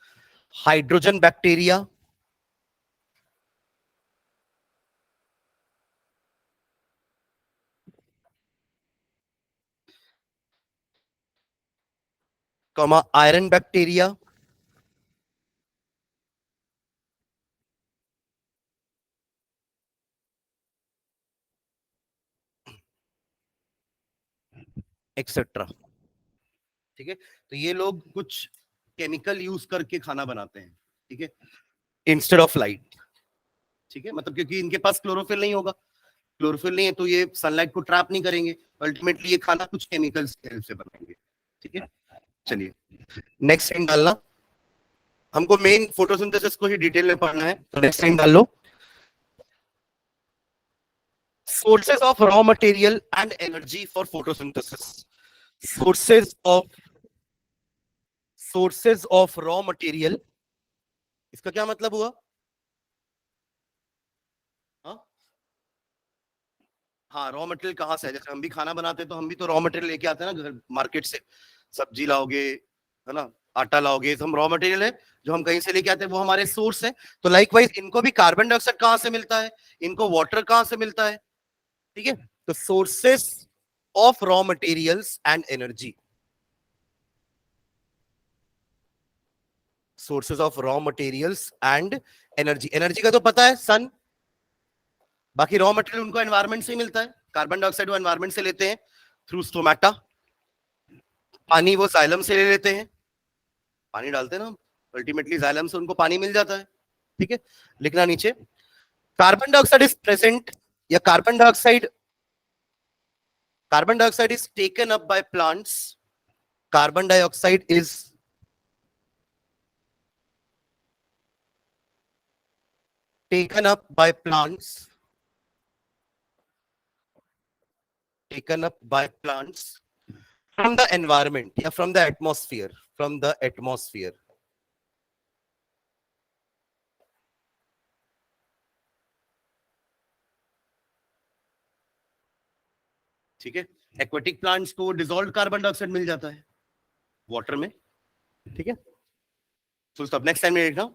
[SPEAKER 1] hydrogen bacteria, iron bacteria, etcetera. ठीक है, तो ये लोग कुछ केमिकल यूज करके खाना बनाते हैं, ठीक है, इंस्टेड ऑफ लाइट। ठीक है, मतलब क्योंकि इनके पास क्लोरोफिल नहीं होगा, क्लोरोफिल नहीं है तो ये सनलाइट को ट्रैप नहीं करेंगे, अल्टीमेटली ये खाना कुछ केमिकल्स की हेल्प से बनाएंगे। ठीक है, चलिए नेक्स्ट लाइन डालना, हमको मेन फोटोसिंथेसिस को ही डिटेल में पढ़ना है, तो नेक्स्ट लाइन डाल लो। Sources of raw material and energy for photosynthesis, sources of raw material, इसका क्या मतलब हुआ? हाँ, रॉ मटेरियल कहाँ से है, जैसे हम भी खाना बनाते हैं तो हम भी तो रॉ मटेरियल लेके आते हैं ना घर, मार्केट से सब्जी लाओगे, है ना, आटा लाओगे, हम रॉ मटेरियल है जो हम कहीं से लेके आते हैं, वो हमारे सोर्स है। तो लाइकवाइज इनको भी कार्बन डाइऑक्साइड कहाँ से मिलता है, इनको वाटर कहाँ से मिलता है। ठीक है, तो sources of raw materials and energy, sources of raw materials and energy, energy का तो पता है सन, बाकी रॉ मटेरियल उनको एनवायरमेंट से ही मिलता है, कार्बन डाइऑक्साइड वो एनवायरमेंट से लेते हैं थ्रू स्टोमेटा, पानी वो जाइलम से ले लेते हैं, पानी डालते हैं ना अल्टीमेटली जाइलम से उनको पानी मिल जाता है। ठीक है, लिखना नीचे, कार्बन डाइऑक्साइड इज प्रेजेंट, या carbon dioxide is taken up by plants, carbon dioxide is taken up by plants, from the environment, या from the atmosphere, ठीक है, एक्वेटिक प्लांट्स को डिसॉल्व कार्बन डाइऑक्साइड मिल जाता है वाटर में। ठीक है, फुल स्टॉप, नेक्स्ट टाइम में देखना,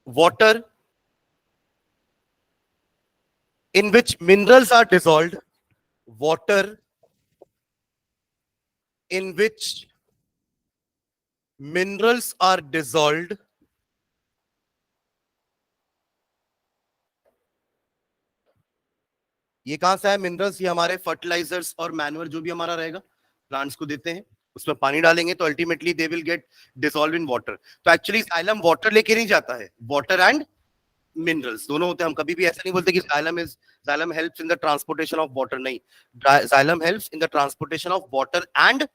[SPEAKER 1] water in which minerals are dissolved, water in which minerals are dissolved ये कहां से है मिनरल्स? ये हमारे फर्टिलाइजर्स और मैन्योर जो भी हमारा रहेगा प्लांट्स को देते हैं, उसमें पानी डालेंगे तो ultimately they will get dissolve in water. तो एक्चुअली जाइलम वाटर लेके नहीं जाता है, वाटर एंड मिनरल्स दोनों होते हैं। हम कभी भी ऐसा नहीं बोलते कि xylem helps in the transportation of water, नहीं, xylem helps in the transportation of water and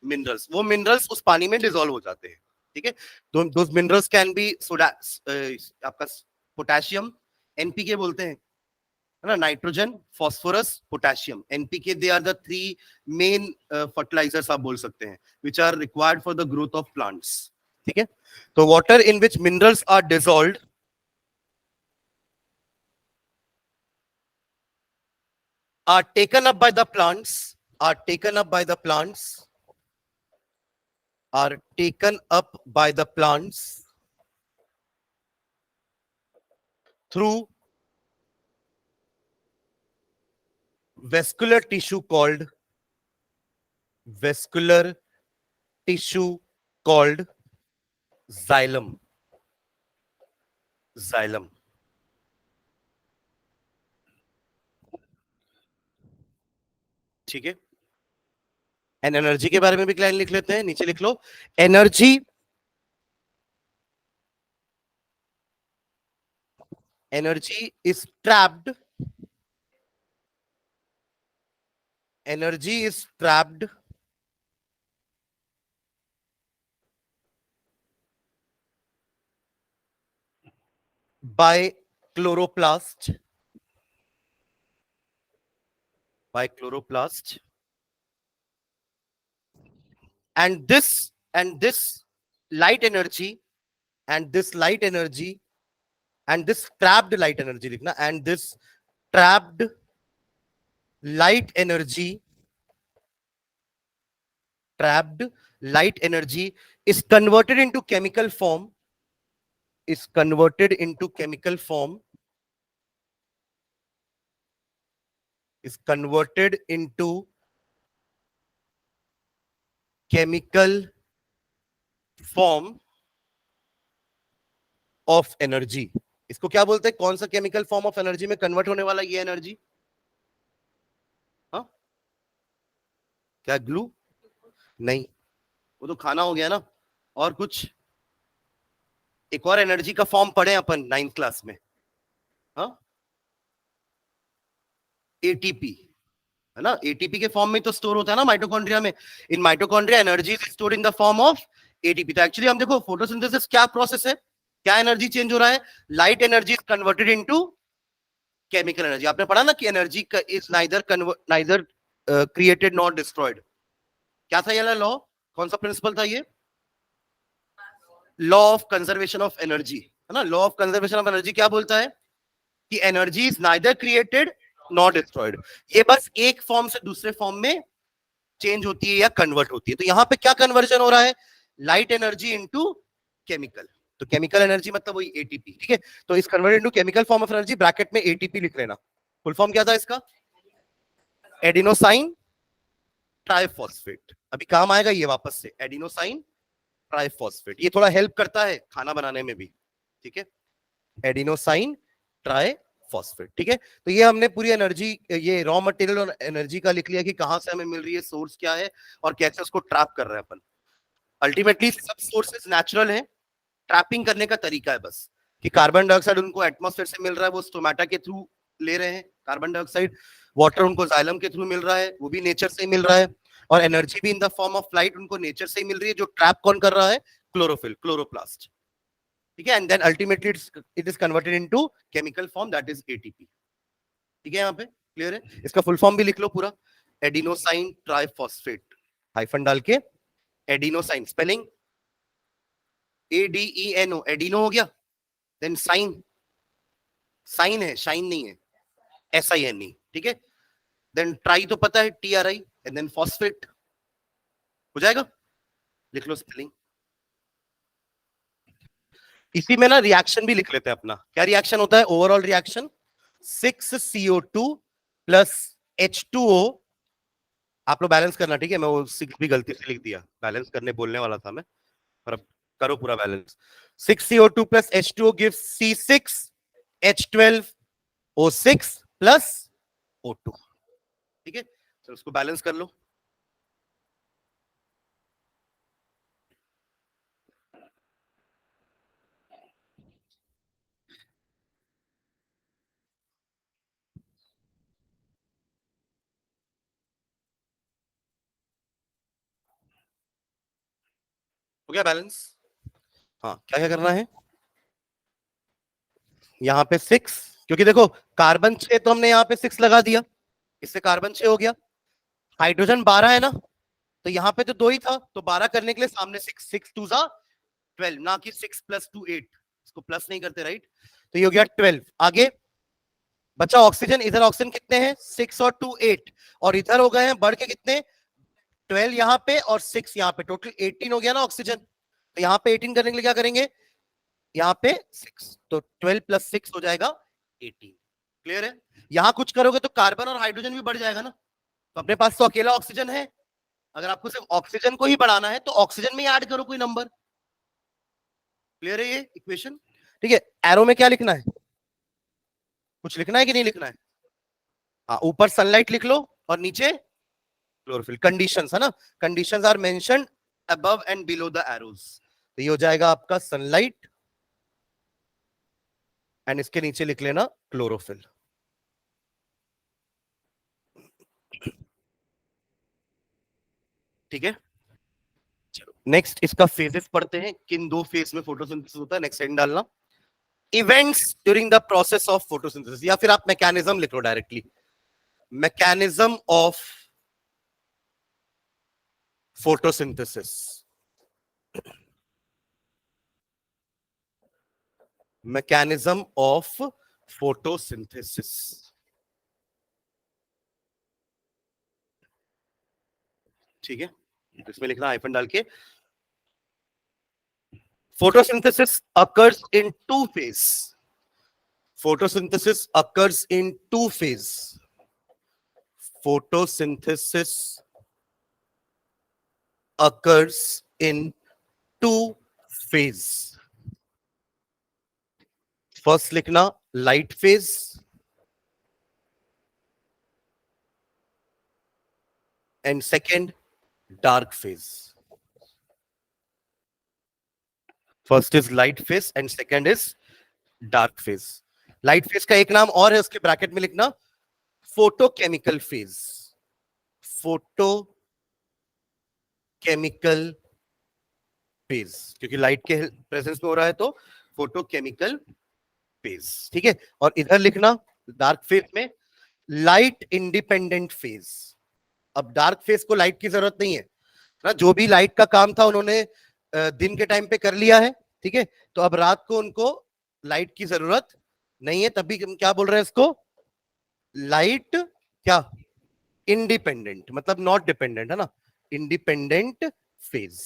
[SPEAKER 1] minerals. वो मिनरल्स उस पानी में डिसॉल्व हो जाते हैं, ठीक है। Those minerals can be soda, आपका पोटेशियम, एनपीके बोलते हैं, है ना, nitrogen, phosphorus, potassium, NPK, they are the three main fertilizers आप बोल सकते हैं which are required for the growth of plants, ठीक है। तो water in which minerals are dissolved are taken up by the plants, are taken up by the plants, are taken up by the plants through vascular tissue called vascular tissue called xylem, xylem, ठीक है। And energy के बारे में भी line लिख लेते हैं, नीचे लिख लो, energy, energy is trapped, energy is trapped by chloroplast, by chloroplast, and this light energy, and this light energy, and this trapped light energy लिखना, and this trapped light energy, trapped light energy is converted into chemical form, is converted into chemical form, is converted into chemical form of energy। इसको क्या बोलते हैं? कौन सा chemical form of energy में convert होने वाला ये एनर्जी? हाँ, क्या ग्लू? नहीं, वो तो खाना हो गया ना। और कुछ? एक और एनर्जी का फॉर्म पढ़े अपन 9th क्लास में, हाँ, एटीपी, है ना। एटीपी के फॉर्म में तो स्टोर होता है ना माइटोकॉन्ड्रिया में। In mitochondria energy is stored in the form of ATP. तो एक्चुअली हम देखो फोटोसिंथेसिस क्या प्रोसेस है, क्या एनर्जी चेंज हो रहा है? Light energy is converted into chemical energy. आपने पढ़ा ना कि energy is neither created not destroyed. क्या था ये लॉ? कौन सा प्रिंसिपल था ये? Law of conservation of energy, है ना। Law of conservation of energy क्या बोलता है कि energy is neither created not destroyed. ये बस एक फॉर्म से दूसरे फॉर्म में चेंज होती है या कन्वर्ट होती है। तो यहां पे क्या कन्वर्जन हो रहा है? Light energy into chemical. तो केमिकल एनर्जी मतलब वही एटीपी, ठीक है। तो इस convert into chemical form of energy, bracket में एटीपी लिख लेना। फुल फॉर्म क्या था इसका? Adenosine triphosphate. अभी काम आएगा ये वापस से, एडिनोसाइन ट्राइफॉस्फेट। ये थोड़ा हेल्प करता है खाना बनाने में भी, ठीक है। एडिनोसाइन ट्राइफॉस्फेट, ठीक है। तो ये हमने पूरी एनर्जी, ये रॉ मटेरियल और एनर्जी का लिख लिया कि कहां से हमें मिल रही है, सोर्स क्या है और कैसे उसको ट्रैप कर रहे हैं अपन। अल्टीमेटली सब सोर्सेज नेचुरल है, ट्रैपिंग करने का तरीका है बस कि कार्बन डाइऑक्साइड उनको एटमॉस्फेयर से मिल रहा है, वो स्टोमेटा के थ्रू ले रहे हैं कार्बन डाइऑक्साइड। वाटर उनको जाइलम के थ्रू मिल रहा है, वो भी नेचर से ही मिल रहा है। और एनर्जी भी in the form of light उनको नेचर से ही मिल रही है। जो ट्रैप कौन कर रहा है? क्लोरोफिल, क्लोरोप्लास्ट, ठीक है। And then ultimately it is converted into chemical form, that is ATP, ठीक है। यहाँ पे क्लियर है? इसका फुल फॉर्म भी लिख लो पूरा, एडिनोसाइन ट्राइफॉस्फेट, हाइफन डाल के एडिनोसाइन, स्पेलिंग ADENO, एडिनो हो गया। देन साइन, साइन है, शाइन नहीं है, SINE, ठीक है। देन ट्राई तो पता है, TRI, एंड देन फॉस्फेट हो जाएगा। लिख लो स्पेलिंग। इसी में ना रिएक्शन भी लिख लेते हैं अपना। क्या रिएक्शन होता है? Overall reaction 6CO2 plus H2O। आप लोग बैलेंस करना, ठीक है। मैं वो 6 भी गलती से लिख दिया, बैलेंस करने बोलने वाला था मैं, और अब करो पूरा balance. 6CO2 plus H2O gives C6H12O6 plus O2। ठीक है, तो उसको बैलेंस कर लो। हो गया बैलेंस? हाँ, क्या क्या करना है? यहाँ पे 6, क्योंकि देखो कार्बन 6 तो हमने यहाँ पे 6 लगा दिया, इससे कार्बन 6 हो गया। हाइड्रोजन 12 है ना, तो यहाँ पे तो 2 ही था, तो 12 करने के लिए सामने 6, 6 2 जा 12, ना कि 6 + 2 8, इसको प्लस नहीं करते, राइट? तो ये हो गया 12। आगे बचा ऑक्सीजन, इधर ऑक्सीजन कितने हैं? 6 और 2 8, और इधर हो गए हैं बढ़ के कितने? 12 यहाँ पे और 6 यहाँ पे, टोटल 18 हो गया ना ऑक्सीजन। तो यहाँ पे 18 करने के लिए क्या करेंगे? यहाँ पे 6, तो 12 + 6 हो जाएगा 18। क्लियर है? यहां कुछ करोगे तो कार्बन और हाइड्रोजन भी बढ़ जाएगा ना, तो अपने पास तो अकेला ऑक्सीजन है। अगर आपको सिर्फ ऑक्सीजन को ही बढ़ाना है तो ऑक्सीजन में ही ऐड करो कोई नंबर। क्लियर है ये इक्वेशन? ठीक है, एरो में क्या लिखना है? कुछ लिखना है कि नहीं लिखना है? हाँ, ऊपर सनलाइट लिख लो और नीचे क्लोरोफिल। कंडीशंस है ना, conditions are mentioned above and below the arrows. तो ये हो जाएगा आपका सनलाइट, एंड इसके नीचे लिख लेना क्लोरोफिल। ठीक है, चलो नेक्स्ट इसका फेजेस पढ़ते हैं, किन 2 फेज में फोटोसिंथेसिस होता है। नेक्स्ट सेकंड डालना, events during the process of photosynthesis, या फिर आप मैकेनिज्म लिख लो directly, mechanism of photosynthesis. Mechanism of photosynthesis. ठीक है, तो इसमें लिखना हाइफन डाल के, photosynthesis occurs in two phases. Photosynthesis occurs in two phases. Photosynthesis occurs in two phases. First लिखना light phase and second dark phase. First is light phase and second is dark phase. Light phase का एक नाम और है, उसके bracket में लिखना photochemical phase. Photochemical phase, क्योंकि लाइट के प्रेजेंस में हो रहा है तो फोटोकेमिकल फेज। ठीक है, और इधर लिखना डार्क फेज में लाइट इंडिपेंडेंट फेज। अब डार्क फेज को लाइट की जरूरत नहीं है ना, जो भी लाइट का काम था उन्होंने दिन के टाइम पे कर लिया है। ठीक है, तो अब रात को उनको लाइट की जरूरत नहीं है, तभी हम क्या बोल रहे हैं इसको? लाइट क्या? इंडिपेंडेंट, मतलब नॉट डिपेंडेंट, है ना, इंडिपेंडेंट फेज।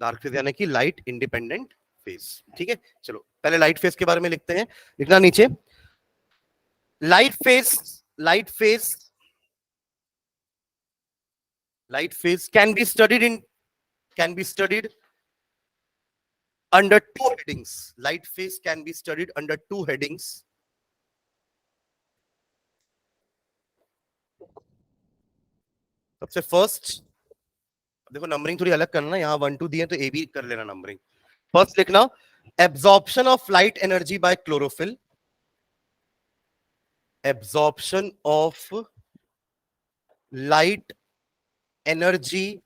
[SPEAKER 1] डार्क फेज यानी कि लाइट इंडिपेंडेंट फेज। ठीक है, चलो पहले लाइट फेज के बारे में लिखते हैं। लिखना नीचे, light phase, light phase, light phase can be studied in, can be studied under two headings. Light phase can be studied under two headings. सबसे फर्स्ट देखो, नंबरिंग थोड़ी अलग करना, यहां 1 2 दिए तो ए भी कर लेना नंबरिंग। फर्स्ट लिखना absorption of light energy by chlorophyll. Absorption of light energy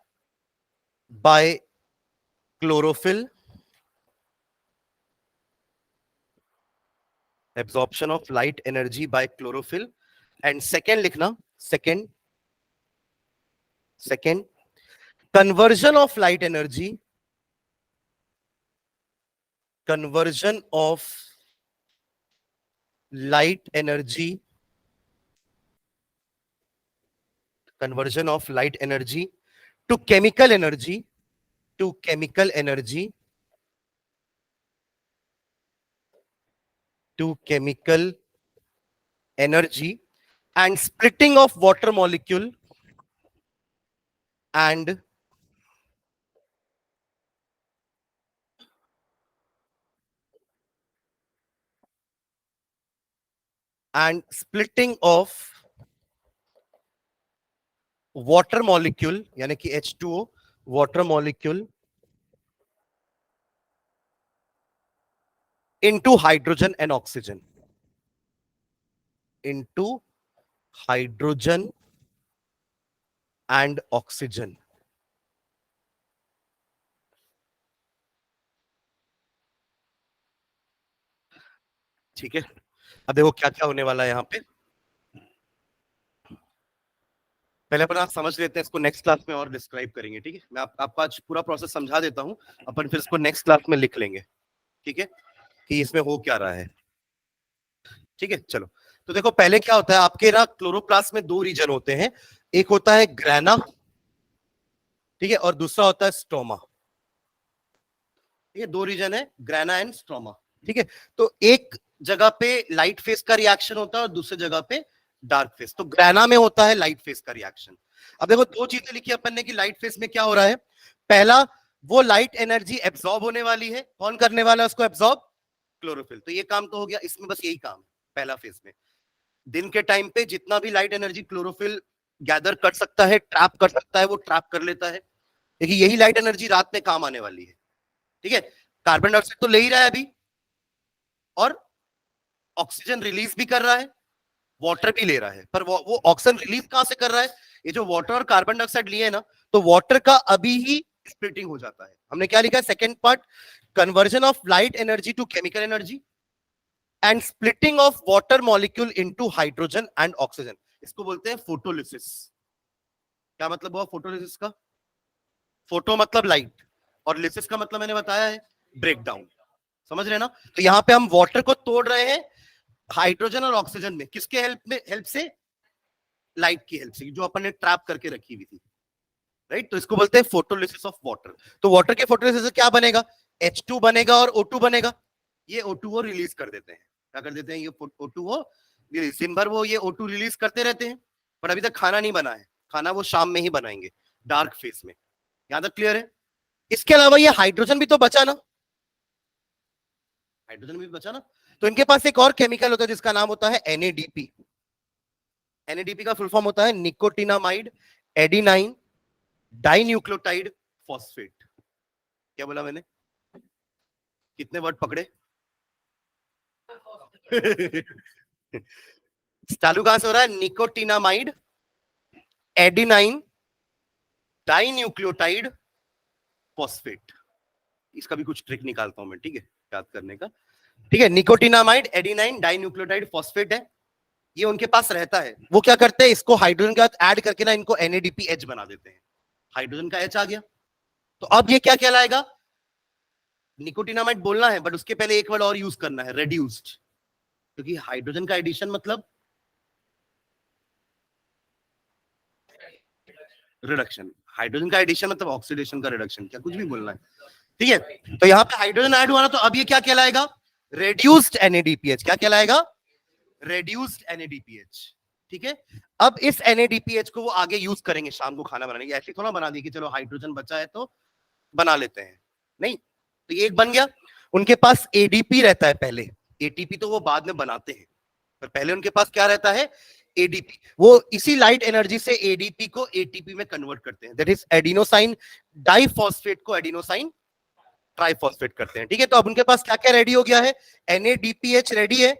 [SPEAKER 1] by chlorophyll. Absorption of light energy by chlorophyll. And second लिखना, second, second conversion of light energy, conversion of light energy, conversion of light energy to chemical energy, to chemical energy, to chemical energy, and splitting of water molecule, and and splitting of water molecule यानी कि H2O water molecule into hydrogen and oxygen, into hydrogen and oxygen. ठीक है, अब देखो क्या क्या होने वाला है यहाँ पे। पहले अपन आप समझ लेते हैं, इसको नेक्स्ट क्लास में और डिस्क्राइब करेंगे। ठीक है, मैं आपको आज पूरा प्रोसेस समझा देता हूँ, अपन फिर इसको नेक्स्ट क्लास में लिख लेंगे। ठीक है, कि इसमें हो क्या रहा है। ठीक है, चलो तो देखो पहले क्या होता है आपके ना क्लोरोप्लास्ट में दो रीजन होते हैं, एक होता है ग्रेना, ठीक है, और दूसरा होता है स्ट्रोमा। ठीक है, दो रीजन है, ग्रेना एंड स्ट्रोमा। ठीक है, तो एक जगह पे लाइट फेस का रिएक्शन होता है और दूसरी जगह पे डार्क फेस। तो ग्रेना में होता है लाइट फेस का रिएक्शन। अब देखो दो चीजें लिखी अपन ने कि लाइट फेस में क्या हो रहा है। पहला, वो लाइट एनर्जी एब्सॉर्ब होने वाली है, कौन करने वाला है उसको एब्सॉर्ब? क्लोरोफिल। तो ये काम तो हो गया, इसमें बस यही काम है पहला फेज में। दिन के टाइम पे जितना भी लाइट एनर्जी क्लोरोफिल गैदर कर सकता है, ट्रैप कर सकता है, वो ट्रैप कर लेता है। देखिए यही लाइट एनर्जी रात में काम आने वाली है। ठीक है, कार्बन डाइऑक्साइड तो ले ही रहा है अभी, और ऑक्सीजन रिलीज भी कर रहा है, वाटर भी ले रहा है, पर वो ऑक्सीजन रिलीज कहां से कर रहा है? ये जो वाटर और कार्बन डाइऑक्साइड लिए ना, तो वाटर का अभी ही स्प्लिटिंग हो जाता है। हमने क्या लिखा है second part, conversion of light energy to chemical energy and splitting of water molecule into hydrogen and oxygen. इसको बोलते हैं फोटोलिसिस। क्या मतलब हुआ फोटोलिसिस का? फोटो मतलब लाइट, और लिसिस का मतलब मैंने बताया है ब्रेकडाउन। समझ रहे ना? तो यहां पे हम वाटर को तोड़ रहे हैं हाइड्रोजन और ऑक्सीजन में, किसके हेल्प से? लाइट की हेल्प से, जो अपन ने ट्रैप करके रखी हुई थी। राइट, तो इसको बोलते हैं फोटोलिसिस ऑफ वाटर। तो वाटर के फोटोलिसिस से क्या बनेगा? H2 बनेगा और O2 बनेगा। ये O2O रिलीज कर देते हैं। क्या कर देते हैं? ये O2O रिलीज। दिन भर वो ये O2 रिलीज करते रहते हैं, पर अभी तक खाना नहीं बना है। खाना वो शाम में ही बनाएंगे, डार्क फेस में। यहां तक क्लियर है? इसके अलावा ये हाइड्रोजन भी तो बचा ना, हाइड्रोजन भी बचा ना। तो इनके पास एक और केमिकल होता है जिसका नाम होता है NADP। NADP का फुल फॉर्म होता है निकोटिनामाइड एडिनाइन डाइन्यूक्लियोटाइड फॉस्फेट। क्या बोला मैंने? कितने वर्ड पकड़े? चालू कहां से हो रहा है? Nicotinamide adenine dinucleotide phosphate. इसका भी कुछ ट्रिक निकालता हूं मैं, ठीक है, याद करने का। ठीक है, निकोटिनामाइड एडिनाइन डाइन्यूक्लियोटाइड फॉस्फेट है, ये उनके पास रहता है। वो क्या करते हैं, इसको हाइड्रोजन के साथ ऐड करके ना इनको NADPH बना देते हैं। हाइड्रोजन का H आ गया, तो अब ये क्या कहलाएगा? निकोटिनामाइड बोलना है, बट उसके पहले एक वर्ड और यूज करना है, रेड्यूस्ड। क्योंकि हाइड्रोजन का एडिशन मतलब रिडक्शन, हाइड्रोजन का एडिशन मतलब ऑक्सीडेशन का रिडक्शन। क्या कुछ भी बोलना है, ठीक है। तो यहाँ पे हाइड्रोजन ऐड हुआ ना, तो अब ये क्या कहलाएगा? Reduced NADPH। क्या कहलाएगा? Reduced NADPH। ठीक है, अब इस NADPH को वो आगे यूज करेंगे शाम को खाना बनाने के। ऐसे थोड़ा बना दी कि चलो हाइड्रोजन बचा है तो बना लेते हैं, नहीं। तो ये एक बन गया। उनके पास ADP रहता है पहले, ATP तो वो बाद में बनाते हैं, पर पहले उनके पास क्या रहता है? ADP। वो इसी लाइट एनर्जी से ADP को ATP में कन्वर्ट करते हैं, दैट इज एडिनोसाइन डाइफॉस्फेट को एडिनोसाइन ट्राइफॉस्फेट करते हैं। ठीक है, तो अब उनके पास क्या क्या रेडी हो गया है? NADPH रेडी है,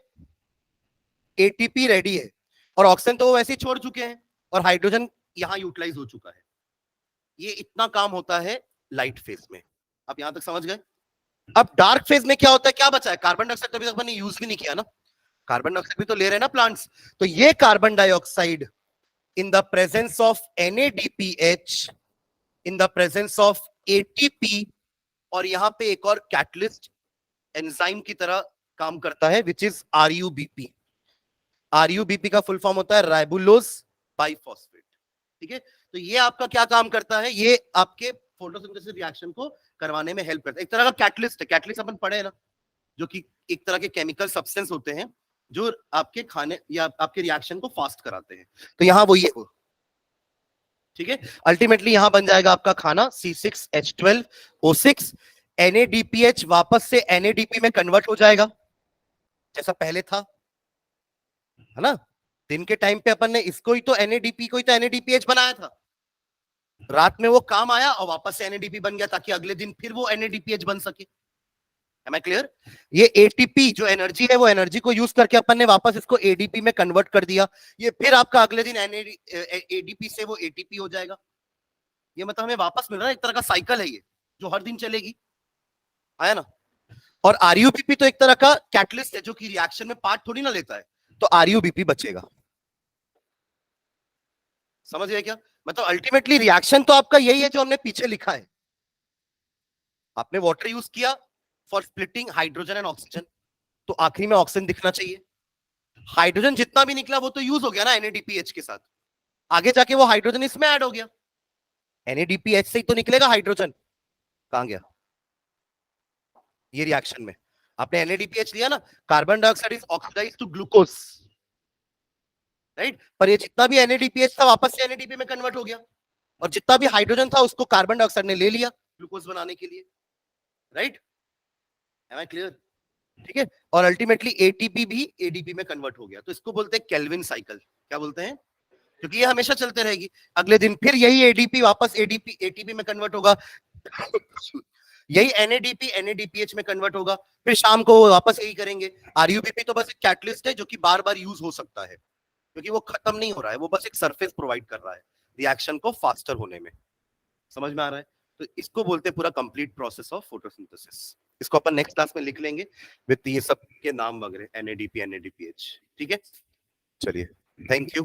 [SPEAKER 1] ATP रेडी है, और ऑक्सीजन तो वो वैसे ही छोड़ चुके हैं, और हाइड्रोजन यहां यूटिलाइज हो चुका है। ये इतना काम होता है लाइट फेज में। आप यहां तक समझ गए? अब डार्क फेज में क्या होता है? क्या बचा है? कार्बन डाइऑक्साइड अभी तक मैंने यूज भी नहीं किया ना, कार्बन डाइऑक्साइड भी तो ले रहे हैं ना प्लांट्स। तो ये carbon dioxide in the presence of NADPH, in the presence of ATP, और यहां पे एक और कैटलिस्ट एंजाइम की तरह काम करता है, विच इज RUBP। RUBP का फुल फॉर्म होता है राइबुलोज बाइफॉस्फेट। ठीक है, तो ये आपका क्या काम करता है? ये आपके फोटोसिंथेसिस रिएक्शन को करवाने में हेल्प करता है। एक तरह का कैटलिस्ट है। कैटलिस्ट अपन पढ़े ना, जो कि एक तरह के केमिकल सब्सटेंस होते हैं जो आपके खाने या आपके रिएक्शन को फास्ट कराते हैं। तो यहां वो ये हो, ठीक है, अल्टीमेटली यहां बन जाएगा आपका खाना C6H12O6। NADPH वापस से NADP में कन्वर्ट हो जाएगा जैसा पहले था, है ना। दिन के टाइम पे अपन ने इसको ही तो NADP को ही तो NADPH बनाया था, रात में वो काम आया और वापस से NADP बन गया ताकि अगले दिन फिर वो NADPH बन सके। Am I clear? ये एटीपी जो एनर्जी है, वो एनर्जी को यूज करके अपन ने वापस इसको एडीपी में कन्वर्ट कर दिया, ये फिर आपका अगले दिन एडीपी से वो एटीपी हो जाएगा। ये मतलब हमें वापस मिल रहा है, एक तरह का साइकिल है ये जो हर दिन चलेगी, आया ना। और आरयूबीपी तो एक तरह का कैटलिस्ट है जो कि रिएक्शन में पार्ट थोड़ी ना लेता है, तो आरयूबीपी बचेगा। समझ गए क्या? मतलब अल्टीमेटली रिएक्शन तो आपका यही है जो हमने पीछे लिखा है। आपने वाटर यूज किया for splitting hydrogen and oxygen, तो आखिरी में ऑक्सीजन दिखना चाहिए। हाइड्रोजन जितना भी निकला वो तो यूज हो गया ना NADPH के साथ, आगे जाके वो हाइड्रोजन इसमें ऐड हो गया, NADPH से ही तो निकलेगा हाइड्रोजन। कहां गया ये रिएक्शन में? आपने NADPH लिया ना, carbon dioxide is oxidize to glucose, right. पर ये जितना भी NADPH था वापस से NADP में कन्वर्ट हो गया, और जितना भी हाइड्रोजन था उसको कार्बन डाइऑक्साइड ने ले लिया ग्लूकोज बनाने के लिए, राइट। M I clear? ठीक है। और अल्टीमेटली एटीपी भी एडीपी में कन्वर्ट हो गया, तो इसको बोलते हैं केल्विन साइकिल। क्या बोलते हैं? क्योंकि ये हमेशा चलते रहेगी, अगले दिन फिर यही एडीपी वापस एडीपी एटीपी में कन्वर्ट होगा, यही NADP NADPH में कन्वर्ट होगा, फिर शाम को वापस यही करेंगे। आरयूबीपी तो बस एक कैटलिस्ट है जो कि बार बार यूज हो सकता है, क्योंकि वो खत्म नहीं हो रहा है, वो बस एक सरफेस प्रोवाइड कर रहा है रिएक्शन को फास्टर होने में। समझ में आ रहा है? तो इसको बोलते हैं पूरा कंप्लीट प्रोसेस ऑफ फोटोसिंथेसिस। इसको अपन नेक्स्ट क्लास में लिख लेंगे विद ये सब के नाम वगैरह, NADP NADPH। ठीक है, चलिए, थैंक यू।